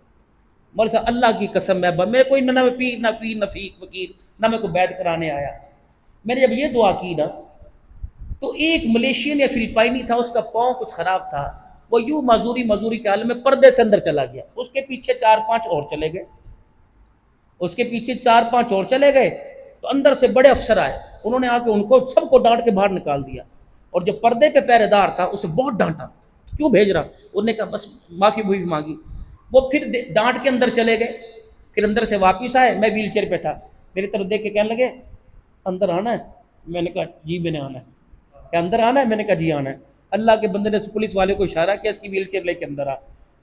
مول صاحب اللہ کی قسم میں کوئی نہ پیر نہ فقیر، نہ میں کوئی بیعت کرانے آیا، میں نے جب یہ دعا کی نا تو ایک ملیشین یا فلپائنی تھا، اس کا پاؤں کچھ خراب تھا، وہ یوں معذوری کے عالم میں پردے سے اندر چلا گیا، اس کے پیچھے 4-5 اور چلے گئے، اس کے پیچھے 4-5 اور چلے گئے، تو اندر سے بڑے افسر آئے، انہوں نے آ کے ان کو سب کو ڈانٹ کے باہر نکال دیا، اور جو پردے پہ پہرے دار تھا اسے بہت ڈانٹا، کیوں بھیج رہا، انہوں نے کہا بس معافی مانگی، وہ پھر ڈانٹ کے اندر چلے گئے، پھر اندر سے واپس آئے، میں ویل چیئر پہ تھا، میری طرف دیکھ کے کہنے لگے اندر آنا ہے، میں نے کہا جی میں نے آنا ہے، کہ اندر آنا ہے، میں نے کہا جی آنا ہے، اللہ کے بندے نے پولیس والے کو اشارہ کیا اس کی ویل چیئر لے کے اندر آ،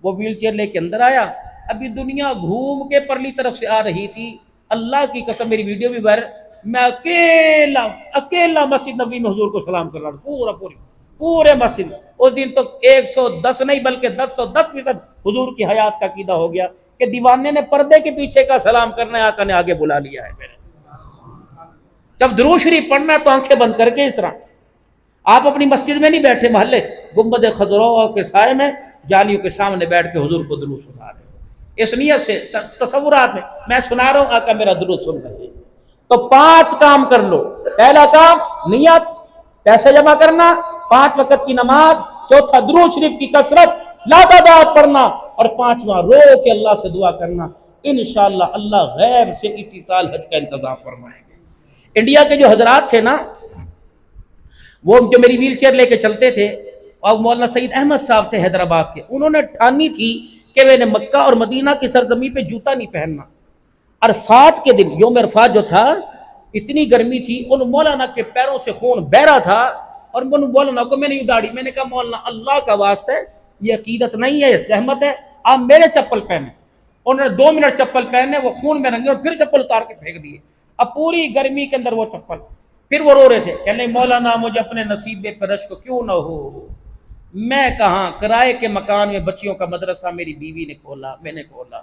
وہ ویل چیئر لے کے اندر آیا، ابھی دنیا گھوم کے پرلی طرف سے آ رہی تھی، اللہ کی قسم میری ویڈیو بھی وائرل، میں اکیلا مسجد نبوی میں حضور کو سلام کر رہا تھا، پورے مسجد، اس دن تو 110 نہیں بلکہ 110% حضور کی حیات کا عقیدہ ہو گیا کہ دیوانے نے پردے کے پیچھے کا سلام کرنا ہے، آقا نے آگے بلا لیا ہے میرے۔ جب درود شریف پڑھنا ہے تو آنکھیں بند کر کے اس طرح، آپ اپنی مسجد میں نہیں بیٹھے، محلے گنبد خضرا کے سائے میں جالیوں کے سامنے بیٹھ کے حضور کو درود سنا رہے ہیں، اس نیت سے تصورات میں سنا رہا ہوں آقا میرا درود سن رہے ہیں۔ تو 5 کام کر لو، پہلا کام نیت، پیسے جمع کرنا، 5 وقت کی نماز، چوتھا درود شریف کی کثرت لاداداد پڑھنا، اور 5واں رو کے اللہ سے دعا کرنا، انشاءاللہ اللہ غیب سے اسی سال حج کا انتظام فرمائیں گے۔ انڈیا کے جو حضرات تھے نا، وہ جو میری ویل چیئر لے کے چلتے تھے، اور مولانا سعید احمد صاحب تھے حیدرآباد کے، انہوں نے ٹھانی تھی کہ میں نے مکہ اور مدینہ کی سرزمین پہ جوتا نہیں پہننا۔ عرفات کے دن، یوم عرفات جو تھا، اتنی گرمی تھی، ان مولانا کے پیروں سے خون بہ رہا تھا، اور مولانا کو میں نے اداڑی، میں نے کہا مولانا اللہ کا واسطہ ہے، یہ عقیدت نہیں ہے، یہ زحمت ہے، آپ میرے چپل پہنے، انہوں نے 2 منٹ چپل پہنے، وہ خون میں رنگے اور پھر چپل اتار کے پھینک دیے. اب پوری گرمی کے اندر وہ چپل. پھر وہ رو رہے تھے، کہنے مولانا مجھے اپنے نصیب پہ رشک کیوں نہ ہو، میں کہاں کرائے کے مکان میں بچیوں کا مدرسہ میری بیوی نے کھولا، میں نے کھولا.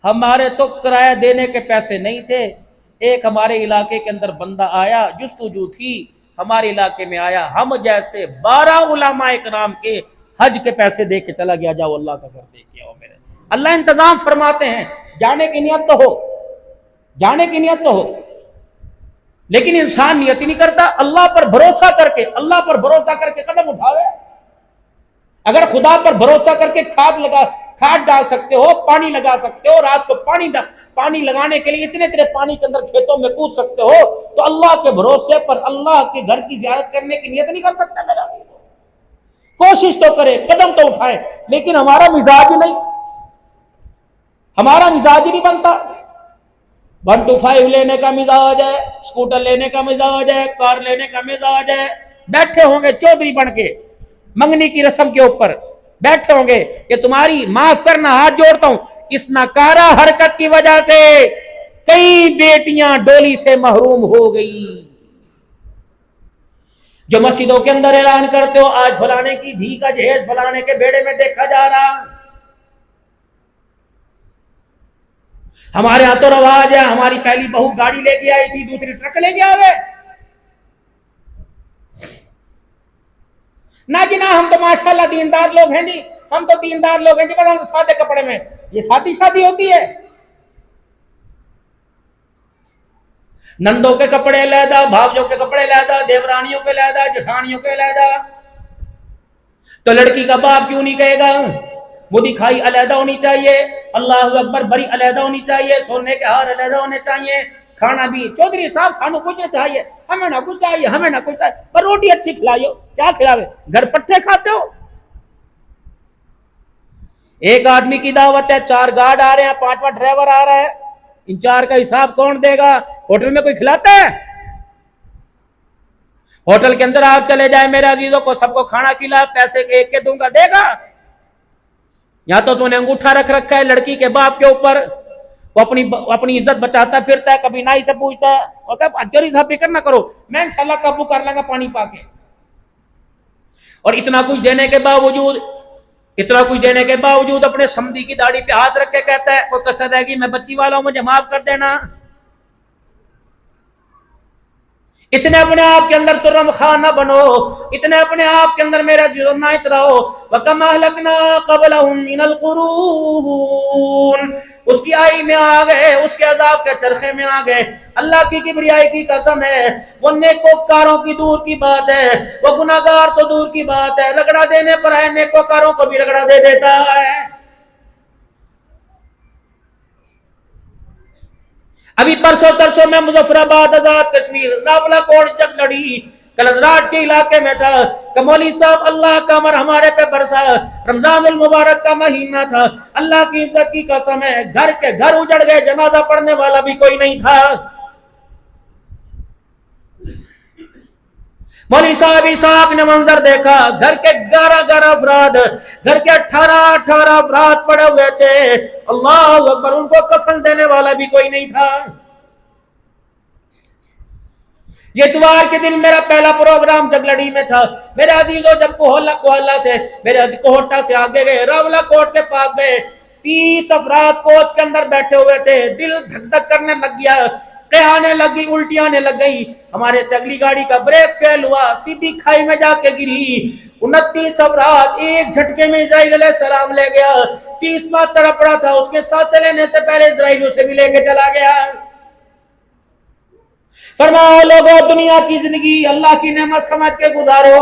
ہمارے تو کرایہ دینے کے پیسے نہیں تھے. ایک ہمارے علاقے کے اندر بندہ آیا، جستجو تھی، ہمارے علاقے میں آیا، ہم جیسے 12 علماء اکرام کے حج کے پیسے دے کے چلا گیا، جاؤ اللہ کا گھر دے کے آؤ. میرے اللہ انتظام فرماتے ہیں. جانے کی نیت تو ہو، جانے کی نیت تو ہو، لیکن انسان نیت ہی نہیں کرتا. اللہ پر بھروسہ کر کے، اللہ پر بھروسہ کر کے قدم اٹھاوے. اگر خدا پر بھروسہ کر کے کھاد ڈال سکتے ہو، پانی لگا سکتے ہو، رات کو پانی لگانے کے لیے اتنے پانی کے اندر کھیتوں میں کود سکتے ہو، تو اللہ کے بھروسے پر اللہ کے گھر کی زیارت کرنے کی نیت نہیں کر سکتا. میرا کوشش تو کرے، قدم تو اٹھائے، لیکن ہمارا مزاج ہی نہیں، ہمارا مزاج ہی نہیں بنتا. 125 لینے کا مزاج ہے، اسکوٹر لینے کا مزاج ہے، کار لینے کا مزاج ہے. بیٹھے ہوں گے چودھری بن کے منگنی کی رسم کے اوپر، بیٹھے ہوں گے کہ تمہاری معاف کرنا، ہاتھ جوڑتا ہوں، اس ناکارہ حرکت کی وجہ سے کئی بیٹیاں ڈولی سے محروم ہو گئی. جو مسجدوں کے اندر اعلان کرتے ہو آج فلانے کی دھی کا جہیز فلانے کے بیڑے میں دیکھا جا رہا. ہمارے ہاں تو رواج ہے، ہماری پہلی بہو گاڑی لے کے آئی تھی، دوسری ٹرک لے کے آوے. نہ جی نہ، ہم تو ماشاءاللہ دیندار لوگ ہیں جی، ہم تو دیندار لوگ ہیں جی، بس ہم سادے کپڑے میں. یہ شادی ہوتی ہے؟ نندوں کے کپڑے علیحدہ، بھاوجوں کے کپڑے علیحدہ، دیورانیوں کے علیحدہ، جٹھانیوں کے علیحدہ. تو لڑکی کا باپ کیوں نہیں کہے گا مودی کھائی علیحدہ ہونی چاہیے، اللہ اکبر بری علیحدہ ہونی چاہیے، سونے کے ہار علیحدہ ہونے چاہیے، کھانا بھی چودھری صاحب سانو کچھ نہ چاہیے، ہمیں نہ کچھ چاہیے، ہمیں نہ کچھ چاہیے، پر روٹی اچھی کھلائیو. کیا کھلاوے؟ گھر پٹھے کھاتے ہو. ایک آدمی کی دعوت ہے، 4 گارڈ آ رہے ہیں، 5واں ڈرائیور آ رہا ہے، ان 4 کا حساب کون دے گا؟ ہوٹل میں کوئی کھلاتا ہے؟ ہوٹل کے اندر آپ چلے جائیں میرے عزیزوں کو، سب کو کھانا کھلا، پیسے ایک کے دوں گا، دے گا؟ یا تو نے انگوٹھا رکھ رکھا ہے لڑکی کے باپ کے اوپر، وہ اپنی عزت بچاتا پھرتا ہے، کبھی نائی سے پوچھتا ہے، اور کہا اجری صاحب فکر نہ کرو، میں انشاءاللہ قابو کر لوں گا پانی پا کے. اور اتنا کچھ دینے کے باوجود اپنے سمدھی کی داڑھی پہ ہاتھ رکھ کے کہتا ہے کوئی کسر رہے گی میں بچی والا ہوں، مجھے معاف کر دینا. اتنے اپنے آپ کے اندر ترم خواہ نہ بنو، اتنے اپنے آپ کے اندر میرا جرم نہ اتراؤ. وَكَمْ أَهْلَكْنَا قَبْلَهُمْ مِنَ الْقُرُونِ، اس کی آئی میں آ گئے، اس کے عذاب کے چرخے میں آ گئے. اللہ کی کبریائی کی قسم ہے، وہ نیکوکاروں کی دور کی بات ہے، وہ گناہگار تو دور کی بات ہے، رگڑا دینے پر ہے، نیکوکاروں کو بھی رگڑا دے دیتا ہے. ابھی پرسوں ترسوں میں مظفر آباد آزاد کشمیر راولہ کوٹ جگ لڑی کلندراٹ کے علاقے میں تھا کہ مولوی صاحب اللہ کا امر ہمارے پہ برسا، رمضان المبارک کا مہینہ تھا، اللہ کی عزت کی قسم ہے گھر کے گھر اجڑ گئے، جنازہ پڑھنے والا بھی کوئی نہیں تھا. مولوی صاحب اسحاق نے منظر دیکھا، گھر کے 11 افراد، گھر کے 18 افراد پڑے ہوئے تھے، اللہ اکبر، ان کو کفن دینے والا بھی کوئی نہیں تھا. یہ اتوار کے دن میرا پہلا پروگرام جگلڑی میں تھا. میرے عزیزوں جب کوہلا سے میرے کوہٹا سے آگے گئے، راولہ کوٹ کے پاس گئے، 30 افراد کوچ کے اندر بیٹھے ہوئے تھے، دل دھک دھک کرنے لگ گیا، قیانے لگی، الٹی آنے لگ گئی. ہمارے سے اگلی گاڑی کا بریک فیل ہوا، سیدھی کھائی میں جا کے گری. 29 افراد ایک جھٹکے میں اسرائیل علیہ السلام لے گیا. 30واں تڑپ رہا تھا، اس کے سانسیں لینے سے پہلے اسرائیل اسے بھی لے کے چلا گیا. فرماؤ لوگوں، دنیا کی زندگی اللہ کی نعمت سمجھ کے گزارو،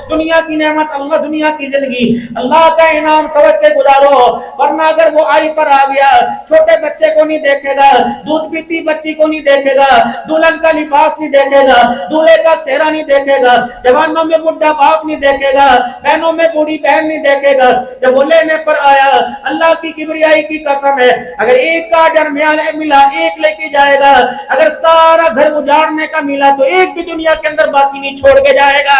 دنیا کی نعمت اللہ، دنیا کی زندگی اللہ کا انعام سمجھ کے گزارو، ورنہ اگر وہ آئی پر آ گیا، چھوٹے بچے کو نہیں دیکھے گا، دودھ پیتی بچی کو نہیں دیکھے گا، دلہن کا لباس نہیں دیکھے گا، دولہے کا چہرہ نہیں دیکھے گا، جوانوں میں بڈھا باپ نہیں دیکھے گا، بہنوں میں بوڑھی بہن نہیں دیکھے گا. جب وہ لینے پر آیا، اللہ کی کبریائی کی قسم ہے اگر ایک کا درمیان ملا ایک لے کے جائے گا، اگر سارا گھر اجاڑنے کا ملا تو ایک بھی دنیا کے اندر باقی نہیں چھوڑ کے جائے گا.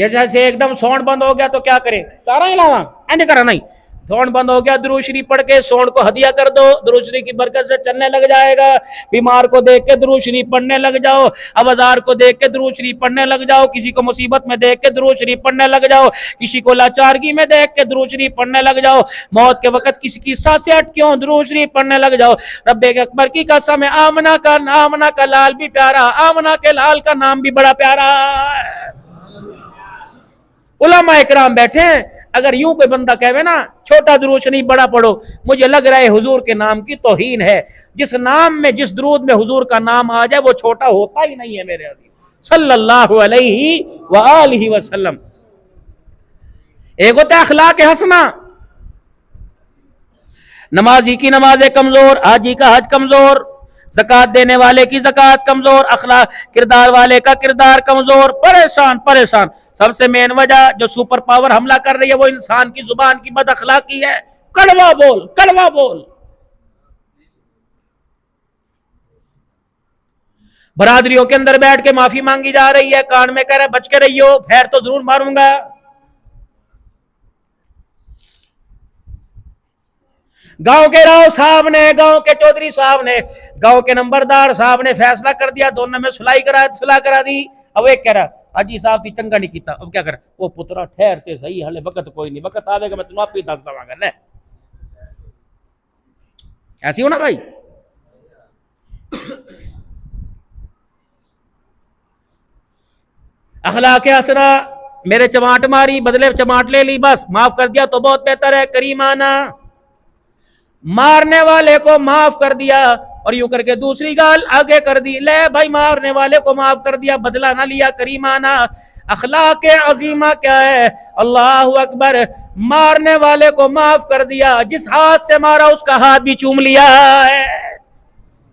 یہ جیسے ایک دم سونڈ بند ہو گیا تو کیا کرے؟ سارا علاوہ اینڈ کرا نہیں، سونڈ بند ہو گیا، درود شریف پڑھ کے سونڈ کو ہدیہ کر دو، درود شریف کی برکت سے چلنے لگ جائے گا۔ بیمار کو دیکھ کے درود شریف پڑھنے لگ جاؤ، اوزار کو دیکھ کے درود شریف پڑھنے لگ جاؤ، کسی کو مصیبت میں دیکھ کے درود شریف پڑھنے لگ جاؤ، کسی کو لاچارگی میں دیکھ کے درود شریف پڑھنے لگ جاؤ، موت کے وقت کسی کی سانس سے ہٹ کیوں درود شریف پڑھنے لگ جاؤ۔ رب اکبر کی قسم، آمنہ کا لال بھی پیارا، آمنہ کے لال کا نام بھی بڑا پیارا ہے۔ علماء اکرام بیٹھے ہیں، اگر یوں کوئی بندہ کہے نا چھوٹا درود شریف بڑا پڑھو، مجھے لگ رہا ہے حضور کے نام کی توہین ہے۔ جس نام میں، جس درود میں حضور کا نام آ جائے وہ چھوٹا ہوتا ہی نہیں ہے میرے عزیز، صلی اللہ علیہ وآلہ وسلم۔ ایک ہوتا ہے اخلاق حسنہ، نمازی کی نماز کمزور، حاجی کا حج کمزور، زکات دینے والے کی زکات کمزور، اخلاق کردار والے کا کردار کمزور، پریشان۔ سب سے مین وجہ جو سپر پاور حملہ کر رہی ہے وہ انسان کی زبان کی بد اخلاقی ہے۔ کڑوا بول۔ برادریوں کے اندر بیٹھ کے معافی مانگی جا رہی ہے، کان میں کہہ رہا ہے بچ کے رہیو، پھیر تو ضرور ماروں گا۔ گاؤں کے راؤ صاحب نے، گاؤں کے چودھری صاحب نے، گاؤں کے نمبردار صاحب نے فیصلہ کر دیا، دونوں میں صلح کرا دی۔ اب ایک کہہ رہا حاجی صاحب تی چنگا نہیں کیتا، اب کیا کرا؟ وہ پترا ٹھہرتے صحیح، ہلے وقت کوئی نہیں، وقت آوے گا میں تنوں آپ ہی دس دواں گا۔ لے ایسی ہونا بھائی۔ اخلاق حسنہ، میرے چماٹ ماری بدلے چماٹ لے لی، بس معاف کر دیا تو بہت بہتر ہے۔ کریمانہ، مارنے والے کو معاف کر دیا اور یوں کر کے دوسری گال آگے کر دی، لے بھائی مارنے والے کو معاف کر دیا، بدلہ نہ لیا۔ کریمانہ اخلاق عظیمہ کیا ہے؟ اللہ اکبر، مارنے والے کو معاف کر دیا، جس ہاتھ سے مارا اس کا ہاتھ بھی چوم لیا ہے۔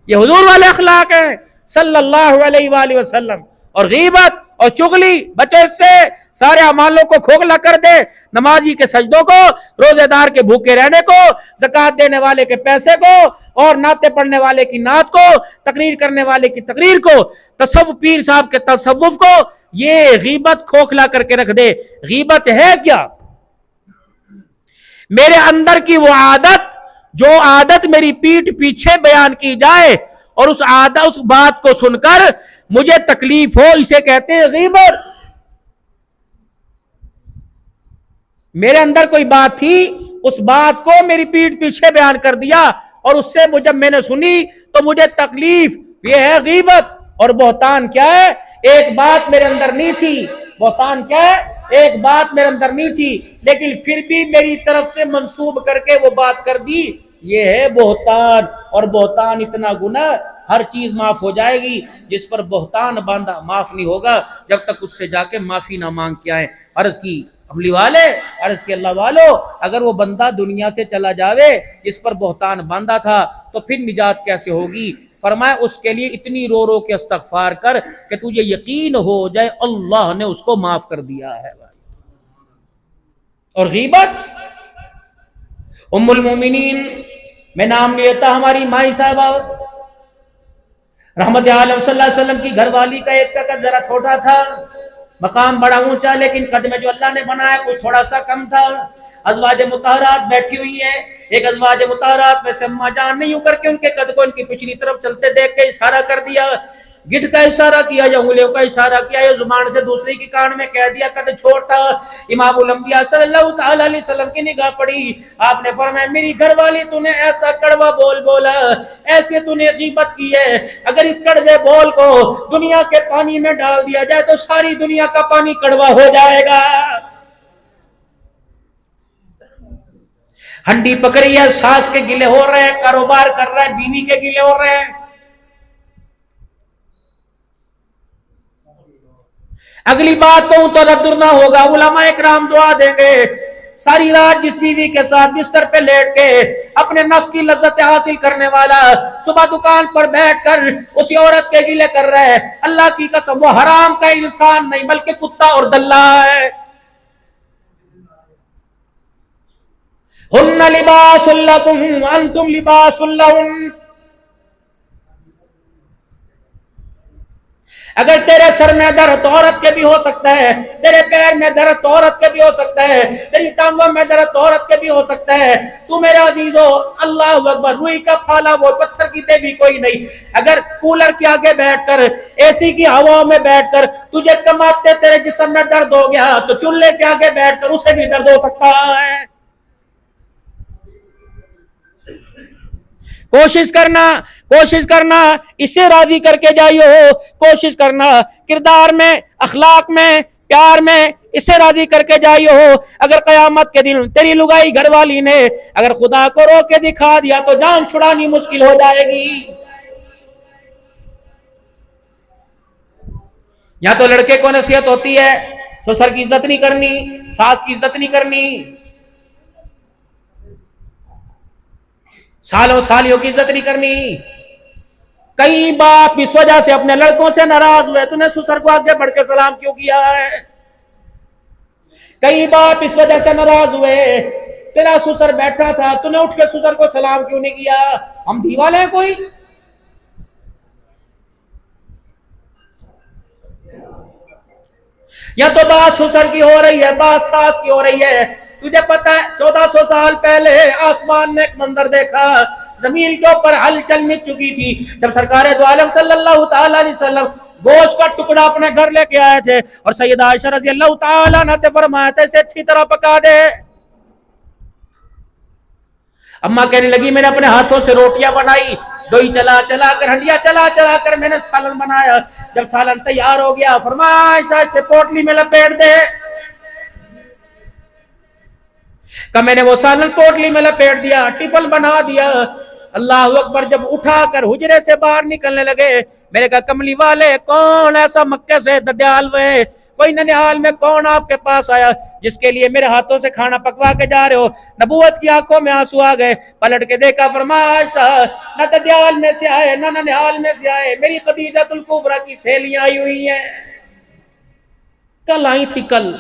یہ حضور والے اخلاق ہیں صلی اللہ علیہ وآلہ وسلم۔ اور غیبت اور چغلی بچے سے، سارے اعمالوں کو کھوکھلا کر دے، نمازی کے سجدوں کو، روزے دار کے بھوکے رہنے کو، زکات دینے والے کے پیسے کو، اور نعتیں پڑھنے والے کی نعت کو، تقریر کرنے والے کی تقریر کو، تصوف پیر صاحب کے تصوف کو، یہ غیبت کھوکھلا کر کے رکھ دے۔ غیبت ہے کیا؟ میرے اندر کی وہ عادت، جو عادت میری پیٹھ پیچھے بیان کی جائے اور اس بات کو سن کر مجھے تکلیف ہو، اسے کہتے ہیں غیبت۔ میرے اندر کوئی بات تھی، اس بات کو میری پیٹھ پیچھے بیان کر دیا اور اس سے جب میں نے سنی تو مجھے تکلیف، یہ ہے غیبت۔ اور بہتان کیا ہے؟ ایک بات میرے اندر نہیں تھی، بہتان کیا ہے؟ ایک بات میرے اندر نہیں تھی لیکن پھر بھی میری طرف سے منسوب کر کے وہ بات کر دی، یہ ہے بہتان۔ اور بہتان اتنا گناہ، ہر چیز معاف ہو جائے گی، جس پر بہتان باندھا معاف نہیں ہوگا جب تک اس سے جا کے معافی نہ مانگ کے آئیں۔ عرض کی عملی والے، عرض کی اللہ والو، اگر وہ بندہ دنیا سے چلا جاوے جس پر بہتان باندھا تھا تو پھر نجات کیسے ہوگی؟ فرمایا اس کے لیے اتنی رو رو کے استغفار کر کہ تجھے یقین ہو جائے اللہ نے اس کو معاف کر دیا ہے۔ اور غیبت، ام المومنین، میں نام نہیں لیتا، ہماری مائی صاحبہ رحمت عالم صلی اللہ علیہ وسلم کی گھر والی کا ایک کا قد ذرا چھوٹا تھا، مقام بڑا اونچا، لیکن قد میں جو اللہ نے بنایا کوئی تھوڑا سا کم تھا۔ ازواج مطہرات بیٹھی ہوئی ہیں، ایک ازواج مطہرات میں سے اماں جان نے یوں کر کے ان کے قد کو ان کی پچھلی طرف چلتے دیکھ کے اشارہ کر دیا، گڈ کا اشارہ کیا یا انگلیوں کا اشارہ کیا یا زبان سے دوسری کی کان میں کہہ دیا قد چھوٹا۔ امام الانبیاء صلی اللہ تعالی علیہ وسلم کی نگاہ پڑی، آپ نے فرمایا میری گھر والی تو نے ایسا کڑوا بول بولا، ایسے تو نے غیبت کی ہے، اگر اس کڑوے بول کو دنیا کے پانی میں ڈال دیا جائے تو ساری دنیا کا پانی کڑوا ہو جائے گا۔ ہنڈی پکڑی ہے، ساس کے گلے ہو رہے ہیں، کاروبار کر رہا ہے، بیوی کے گلے ہو رہے ہیں۔ اگلی بات کہوں تو رد نہ ہوگا، علماء اکرام دعا دیں گے، ساری رات جس بیوی کے ساتھ بستر پہ لیٹ کے اپنے نفس کی لذت حاصل کرنے والا صبح دکان پر بیٹھ کر اسی عورت کے گلے کر رہا ہے، اللہ کی قسم وہ حرام کا انسان نہیں بلکہ کتا اور دلہ ہے۔ ہن لباس لکم وانتم لباس لہن، اگر تیرے سر میں درد تو عورت کے بھی ہو سکتا ہے، تیرے پیر میں درد تو عورت کے بھی ہو سکتا ہے، تیری ٹانگوں میں درد تو عورت کے بھی ہو سکتا ہے، تو میرے عزیزو اللہ اکبر، روئی کا پھالا وہ پتھر کی دیوی کوئی نہیں۔ اگر کولر کے آگے بیٹھ کر، اے سی کی ہوا میں بیٹھ کر تجھے کماتے تیرے جسم میں درد ہو گیا تو چولہے کے آگے بیٹھ کر اسے بھی درد ہو سکتا ہے۔ کوشش کرنا اسے راضی کر کے جائیو، کوشش کرنا کردار میں، اخلاق میں، پیار میں اسے راضی کر کے جائیو۔ اگر قیامت کے دن تیری لگائی گھر والی نے اگر خدا کو رو کے دکھا دیا تو جان چھڑانی مشکل ہو جائے گی۔ یا تو لڑکے کو نصیحت ہوتی ہے سسر کی عزت نہیں کرنی، ساس کی عزت نہیں کرنی، سالوں سالیوں کی عزت نہیں کرنی۔ کئی باپ اس وجہ سے اپنے لڑکوں سے ناراض ہوئے، تو نے سسر کو آگے بڑھ کے سلام کیوں کیا ہے؟ کئی باپ اس وجہ سے ناراض ہوئے، تیرا سسر بیٹھا تھا تو نے اٹھ کے سسر کو سلام کیوں نہیں کیا؟ ہم دیوالے ہیں کوئی؟ یا تو بات سسر کی ہو رہی ہے، بات ساس کی ہو رہی ہے۔ تجھے پتا ہے 1400 سال پہلے آسمان میں ایک منظر دیکھا، زمین کے اوپر ہلچل مچ چکی تھی، جب سرکار دو عالم صلی اللہ تعالی علیہ وسلم گوشت کا ٹکڑا اپنے گھر لے کے آئے تھے اور سیدہ عائشہ رضی اللہ تعالی عنہ سے فرمایا تھا اسے اچھی طرح پکا دے۔ اماں کہنے لگی میں نے اپنے ہاتھوں سے روٹیاں بنائی، دوئی چلا چلا کر، ہنڈیا چلا چلا کر میں نے سالن بنایا۔ جب سالن تیار ہو گیا فرمایا عائشہ اسے پوٹلی میں لپیٹ دے۔ کہ میں نے وہ سالن پوٹلی میں لپیٹ دیا، ٹفل بنا دیا۔ اللہ اکبر، جب اٹھا کر حجرے سے باہر نکلنے لگے، میں نے کہا کملی والے کون ایسا مکے سے ددیال ہوئے، کوئی ننیال میں کون آپ کے پاس آیا جس کے لیے میرے ہاتھوں سے کھانا پکوا کے جا رہے ہو؟ نبوت کی آنکھوں میں آنسو آ گئے، پلٹ کے دیکھا فرمایا عائشہ نہ ددیال میں سے آئے نہ ننیال میں سے آئے، میری خدیجہ الکبریٰ کی سہیلیاں آئی ہوئی ہیں، کل آئی تھی کل،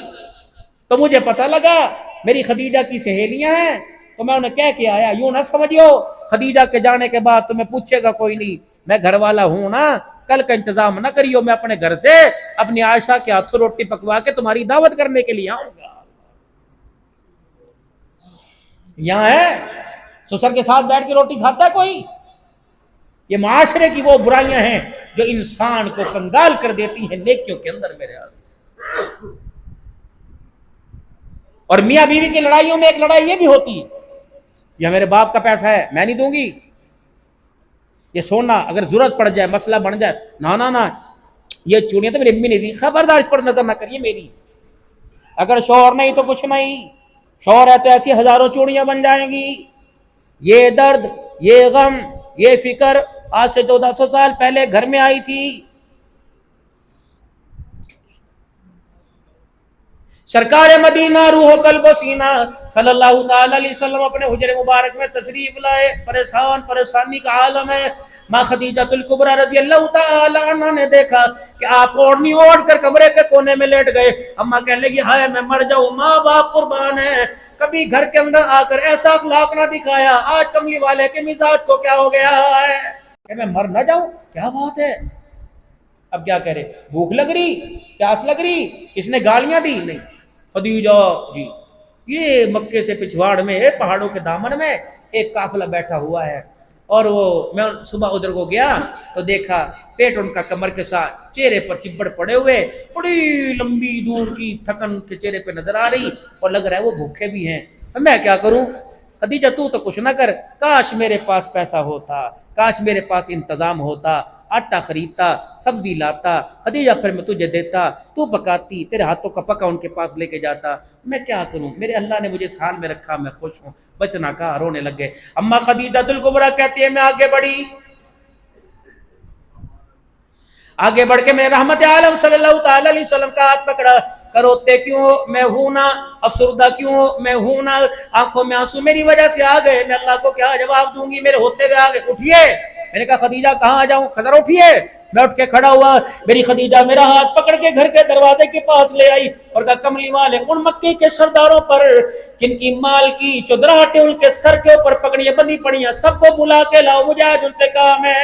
تو مجھے پتہ لگا میری خدیجہ کی سہیلیاں ہیں تو میں انہیں کہہ کے آیا۔ یوں نہ سمجھو خدیجہ کے جانے کے بعد تمہیں پوچھے گا کوئی نہیں، میں گھر والا ہوں نا، کل کا انتظام نہ کریو، میں اپنے گھر سے اپنی عائشہ کے ہاتھوں روٹی پکوا کے تمہاری دعوت کرنے کے لیے آؤں گا۔ یہاں ہے سسر کے ساتھ بیٹھ کے روٹی کھاتا ہے کوئی؟ یہ معاشرے کی وہ برائیاں ہیں جو انسان کو کنگال کر دیتی ہیں نیکیوں کے اندر میرے آدمی۔ اور میاں بیوی کی لڑائیوں میں ایک لڑائی یہ بھی ہوتی ہے، یہ میرے باپ کا پیسہ ہے میں نہیں دوں گی، یہ سونا اگر ضرورت پڑ جائے مسئلہ بن جائے، نہ یہ چوڑیاں تو میری امی نے دی، خبردار اس پر نظر نہ کریے میری۔ اگر شوہر نہیں تو کچھ نہیں، شوہر ہے تو ایسی ہزاروں چوڑیاں بن جائیں گی۔ یہ درد، یہ غم، یہ فکر آج سے 1400 سال پہلے گھر میں آئی تھی۔ سرکار مدینہ روح و قلب و سینہ صلی اللہ تعالی علیہ وسلم اپنے حجر مبارک میں تشریف لائے، پریشانی کا عالم ہے۔ ماں خدیجہ الکبریٰ رضی اللہ تعالی عنہ نے دیکھا کہ آپ اوڑھنی اوڑھ کر کمرے کے کونے میں لیٹ گئے۔ اماں کہنے لگی ہائے میں مر جاؤں، ماں باپ قربان ہے، کبھی گھر کے اندر آ کر ایسا اخلاق نہ دکھایا، آج کملی والے کے مزاج کو کیا ہو گیا ہے کہ میں مر نہ جاؤں؟ کیا بات ہے، اب کیا کرے، بھوک لگ رہی، پیاس لگ رہی، اس نے گالیاں دی؟ نہیں، خدیجہ جی یہ مکے سے پچھواڑ میں پہاڑوں کے دامن میں ایک قافلہ بیٹھا ہوا ہے، اور وہ میں صبح ادھر کو گیا تو دیکھا پیٹ ان کا کمر کے ساتھ، چہرے پر چبڑ پڑے ہوئے، بڑی لمبی دور کی تھکن کے چہرے پہ نظر آ رہی، اور لگ رہا ہے وہ بھوکے بھی ہیں۔ میں کیا کروں؟ خدیجہ تو کچھ نہ کر، کاش میرے پاس پیسہ ہوتا، کاش میرے پاس انتظام ہوتا، آٹا خریدتا، سبزی لاتا، خدیجہ پھر میں تجھے دیتا، تو پکاتی، تیرے ہاتھوں کا پکا ان کے پاس لے کے جاتا۔ میں کیا کروں، میرے اللہ نے مجھے اس حال میں رکھا، میں خوش ہوں۔ بچنا کہا، رونے لگ گئے۔ اماں خدیجہ الکبریٰ کہتی ہے میں آگے بڑھی، آگے بڑھ کے میں رحمت عالم صلی اللہ تعالی علیہ وسلم کا ہاتھ پکڑا، کروتے کیوں میں ہوں نا، افسردہ کیوں میں ہوں نا، آنکھوں میں آنسو میری وجہ سے آ گئے، میں اللہ کو کیا جواب دوں گی، میرے ہوتے ہوئے آ گئے، اٹھیے۔ میں نے کہا خدیجہ کہاں جاؤں؟ قدر اٹھیے۔ میں اٹھ کے کھڑا ہوا، میری خدیجہ میرا ہاتھ پکڑ کے گھر کے دروازے کے پاس لے آئی اور کہا کملی والے ان مکی کے سرداروں پر جن کی مال کی چودراہٹیں ان کے سر کے اوپر پگڑیاں بندھی پڑی ہیں، سب کو بلا کے لاؤ، مجھے آج ان سے کام ہے۔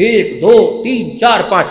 1 2 3 4 5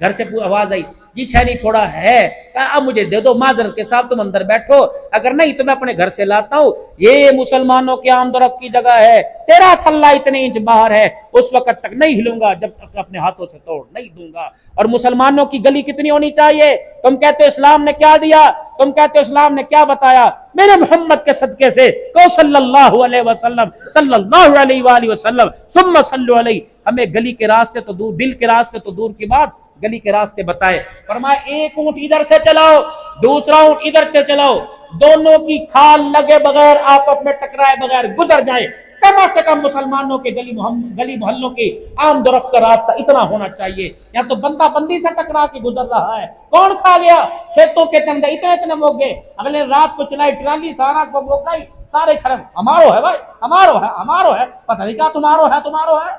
گھر سے آواز آئی جی چھینی تھوڑا ہے، کہا اب مجھے دے دو معذرت کے ساتھ، تم اندر بیٹھو، اگر نہیں تو میں اپنے گھر سے لاتا ہوں، یہ مسلمانوں کے آمد و رفت کی جگہ ہے، تیرا تھلا اتنے انچ باہر ہے، اس وقت تک نہیں ہلوں گا جب تک اپنے ہاتھوں سے توڑ نہیں دوں گا۔ اور مسلمانوں کی گلی کتنی ہونی چاہیے؟ تم کہتے ہو اسلام نے کیا دیا، تم کہتے ہو اسلام نے کیا بتایا، میرے محمد کے صدقے سے کہ صلی اللہ علیہ وسلم صلی اللہ علیہ وآلہ وسلم ثم صلو علیہ، ہمیں گلی کے راستے تو دور، دل کے راستے تو دور کی بات، گلی کے راستے بتائے۔ فرمایا ایک اونٹ ادھر سے چلاؤ، دوسرا اونٹ ادھر سے چلاؤ، دونوں کی کھال لگے بغیر، آپس میں ٹکرائے بغیر گزر جائے، کم سے کم مسلمانوں کے گلی محلوں کی آمد و رفت کا راستہ اتنا ہونا چاہیے۔ یا تو بندہ بندی سے ٹکرا کے گزر رہا ہے، کون کھا گیا؟ کھیتوں کے تندے اتنے موگے، اگلے رات کو چلائی ٹرالی، سارا کو موگائی، سارے کھڑے، ہمارو ہے بھائی، ہمارو ہے، پتہ نہیں کیا تمہارو ہے۔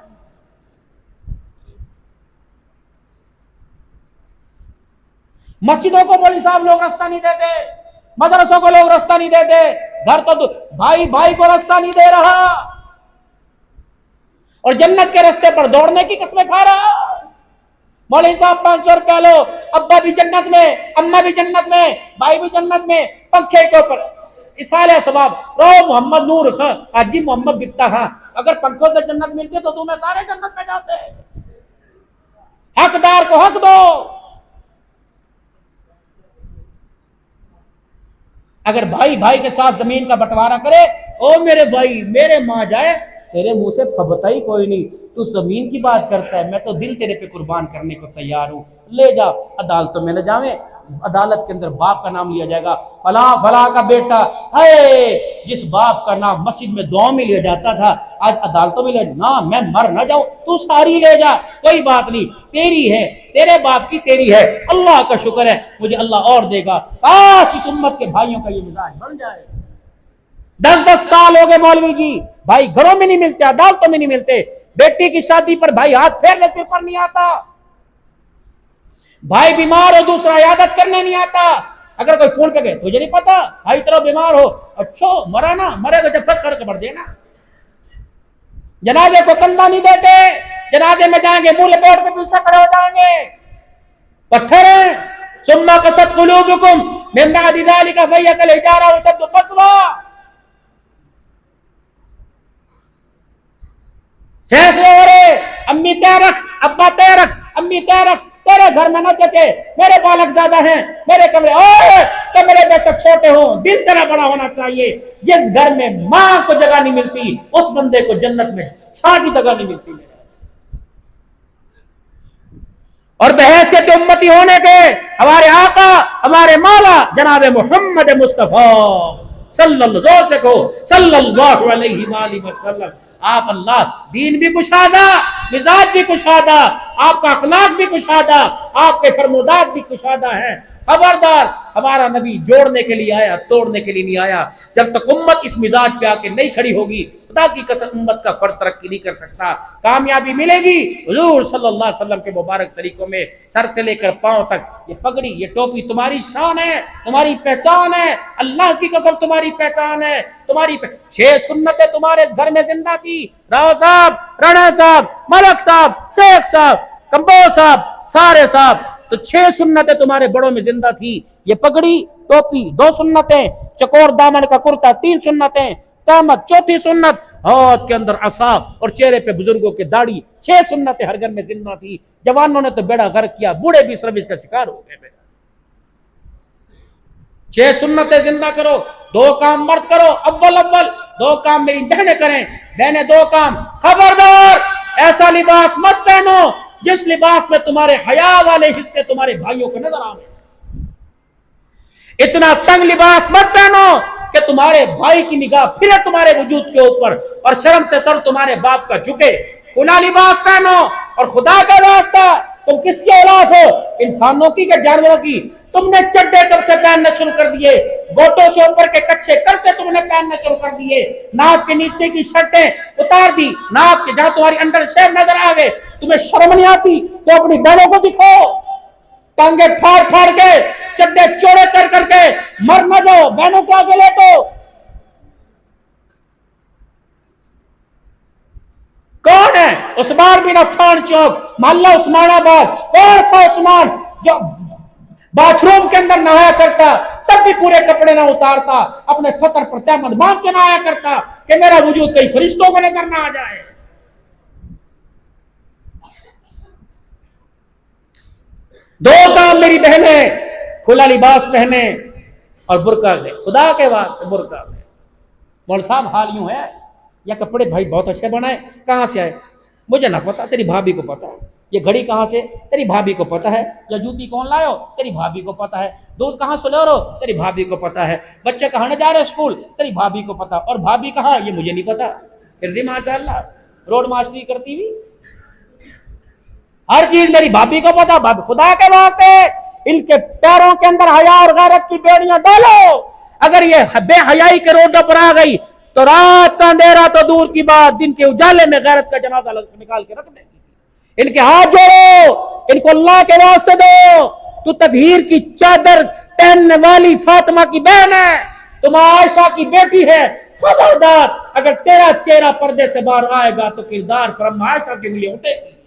مسجدوں کو مولوی صاحب لوگ راستہ نہیں دیتے، مدرسوں کو لوگ راستہ نہیں دیتے، گھر تو بھائی کو راستہ نہیں دے رہا، اور جنت کے راستے پر دوڑنے کی قسمیں کھا رہا۔ مولوی صاحب 500 روپیہ لو، ابا بھی جنت میں، اماں بھی جنت میں، بھائی بھی جنت میں، پنکھے کے اوپر اسالہ ثواب رو محمد نور خاں حاجی محمد گتا خاں، اگر پنکھوں سے جنت ملتی تو تمہیں سارے جنت میں جاتے۔ حقدار کو حق دو۔ اگر بھائی کے ساتھ زمین کا بٹوارا کرے، او میرے بھائی میرے ماں جائے، تیرے منہ سے پھبتا ہی کوئی نہیں، تو زمین کی بات کرتا ہے، میں تو دل تیرے پہ قربان کرنے کو تیار ہوں، لے جا۔ عدالتوں میں نہ جاویں، عدالت کے اندر باپ کا نام لیا جائے گا، فلاں کا بیٹا ہے، جس باپ کا نام مسجد میں دعاؤں میں لیا جاتا تھا آج عدالتوں میں لے نہ، میں مر نہ جاؤں، تو ساری لے جا، کوئی بات نہیں، تیری ہے، تیرے باپ کی تیری ہے، اللہ کا شکر ہے مجھے اللہ اور دے گا۔ کاش اس امت کے بھائیوں کا یہ مزاج بن جائے۔ 10 سال ہو گئے مولوی جی، بھائی گھروں میں نہیں ملتے، عدالتوں میں نہیں ملتے، بیٹی کی شادی پر بھائی ہاتھ پھیرنے سے پر نہیں آتا، بھائی بیمار ہو دوسرا عیادت کرنے نہیں آتا، اگر کوئی فون پہ گئے تجھے نہیں پتا بھائی طرح بیمار ہو، اچھا مرا نا، مرے گا جب پھنس کر قبر دینا۔ جنازے کو کندھا نہیں دیتے، جنازے میں جائیں گے منہ لپیٹ کے پیچھے کھڑے ہو جائیں گے، پتھر ہیں۔ ثم قست قلوبکم من بعد ذلک فہی کالحجارہ اشد قسوہ، فیصلے ہو رہے، امی تے رکھ، ابا تے رکھ، امی تے رکھ، تیرے گھر میں نہ چچے، میرے بالک زیادہ ہیں، میرے کمرے بے شک چھوٹے ہوں، دل تیرا بڑا ہونا چاہیے۔ جس گھر میں ماں کو جگہ نہیں ملتی اس بندے کو جنت میں چھاں کی جگہ نہیں ملتی۔ اور بحیثیت امتی ہونے کے ہمارے آقا، ہمارے مولا جناب محمد مصطفیٰ صلی اللہ علیہ وآلہ وسلم، آپ اللہ دین بھی کشادہ، مزاج بھی کشادہ، آپ کا اخلاق بھی کشادہ، آپ کے فرمودات بھی کشادہ ہیں۔ خبردار، ہمارا نبی جوڑنے کے لیے آیا، توڑنے کے لیے نہیں آیا۔ جب تک امت اس مزاج پہ آ کے نہیں کھڑی ہوگی، خدا کی قسم امت کا فرد ترقی نہیں کر سکتا۔ کامیابی ملے گی حضور صلی اللہ علیہ وسلم کے مبارک طریقوں میں، سر سے لے کر پاؤں تک۔ یہ پگڑی، یہ ٹوپی تمہاری شان ہے، تمہاری پہچان ہے، اللہ کی قسم تمہاری پہچان ہے، تمہاری 6 سنتیں تمہارے گھر میں زندہ تھی، راؤ صاحب، رانا صاحب، ملک صاحب، شیخ صاحب، کمبو صاحب، سارے صاحب، تو 6 سنتیں تمہارے بڑوں میں زندہ تھی۔ یہ پگڑی ٹوپی 2 سنتیں، چکور دامن کا کرتا 3 سنتیں، قامت 4تھی سنت، ہاتھ کے اندر عصا اور چہرے پہ بزرگوں کے داڑھی، 6 سنتیں ہر گھر میں زندہ تھی۔ جوانوں نے تو بیڑا غرق کیا، بوڑھے بھی سروس کا شکار ہو گئے۔ 6 سنتیں زندہ کرو، 2 کام مرد کرو، اول 2 کام میری بہنیں کریں، بہنیں 2 کام۔ خبردار ایسا لباس مت پہنو جس لباس میں تمہارے حیا والے حصے تمہارے بھائیوں کو نظر آئے، اتنا تنگ لباس مت پہنو کہ تمہارے بھائی کی نگاہ پھرے تمہارے وجود کے اوپر اور شرم سے سر تمہارے باپ کا جھکے۔ کھلا لباس پہنو، اور خدا کا واسطہ تم کس کی اولاد ہو، انسانوں کی کہ جانوروں کی؟ تم نے چڈے کب سے پہننا شروع کر دیے، گوٹوں سے اوپر کے کچھے کب سے تم نے پہننا شروع کر دیے، ناف کے نیچے کی شرٹیں اتار دی، ناف کے جہاں تمہاری انڈر شیو نظر آ گئے، تمہیں شرم نہیں آتی تو اپنی بہنوں کو دکھاؤ، ٹانگے پھاڑ پھاڑ کے چڈے چوڑے کر کے مر نہ جاؤ، بہنوں کے آگے لیٹو۔ کون ہے عثمان بن عفان چوک محلہ عثمان آباد، کون سا عثمان جو باتھ روم کے اندر نہایا کرتا تب بھی پورے کپڑے نہ اتارتا، اپنے سطر پر تہمت باندھ کے نہایا کرتا کہ میرا وجود کئی فرشتوں کو نظر نہ آ جائے۔ دو کام میری بہنیں، کھلا لباس پہنے اور برقع دے، خدا کے واسطے برقع دے۔ مول صاحب حال یوں ہے، یا کپڑے بھائی بہت اچھے بنائے، کہاں سے آئے؟ مجھے نہ پتا، تیری بھابھی کو پتا ہے۔ یہ گھڑی کہاں سے؟ تیری بھابھی کو پتا ہے۔ یا جوتی کون لائے ہو؟ تیری بھابھی کو پتا ہے۔ دودھ کہاں سے لے رہو؟ تیری بھابھی کو پتا ہے۔ بچے کہاں نہ جا رہے اسکول؟ تیری بھابھی کو پتا۔ اور بھابھی کہاں؟ یہ مجھے نہیں پتا۔ پھر بھی ماشاء اللہ روڈ ماسٹری کرتی ہوئی، ہر چیز میری بھابھی کو پتا۔ خدا کے واسطے ان کے پیروں کے اندر حیا اور غیرت کی بیڑیاں ڈالو۔ اگر یہ بے حیائی کے روڈوں پر آ گئی تو رات کا اندھیرا تو دور کی بات، دن کے اجالے میں غیرت کا جنازہ نکال کے رکھ دے گی۔ ان کے ہاتھ جوڑو، ان کو اللہ کے واسطے دو۔ تو تطہیر کی چادر پہننے والی فاطمہ کی بہن ہے، تم عائشہ کی بیٹی ہے، خبردار اگر تیرا چہرہ پردے سے باہر آئے گا تو کردار پر عائشہ کی انگلی اٹھے گی۔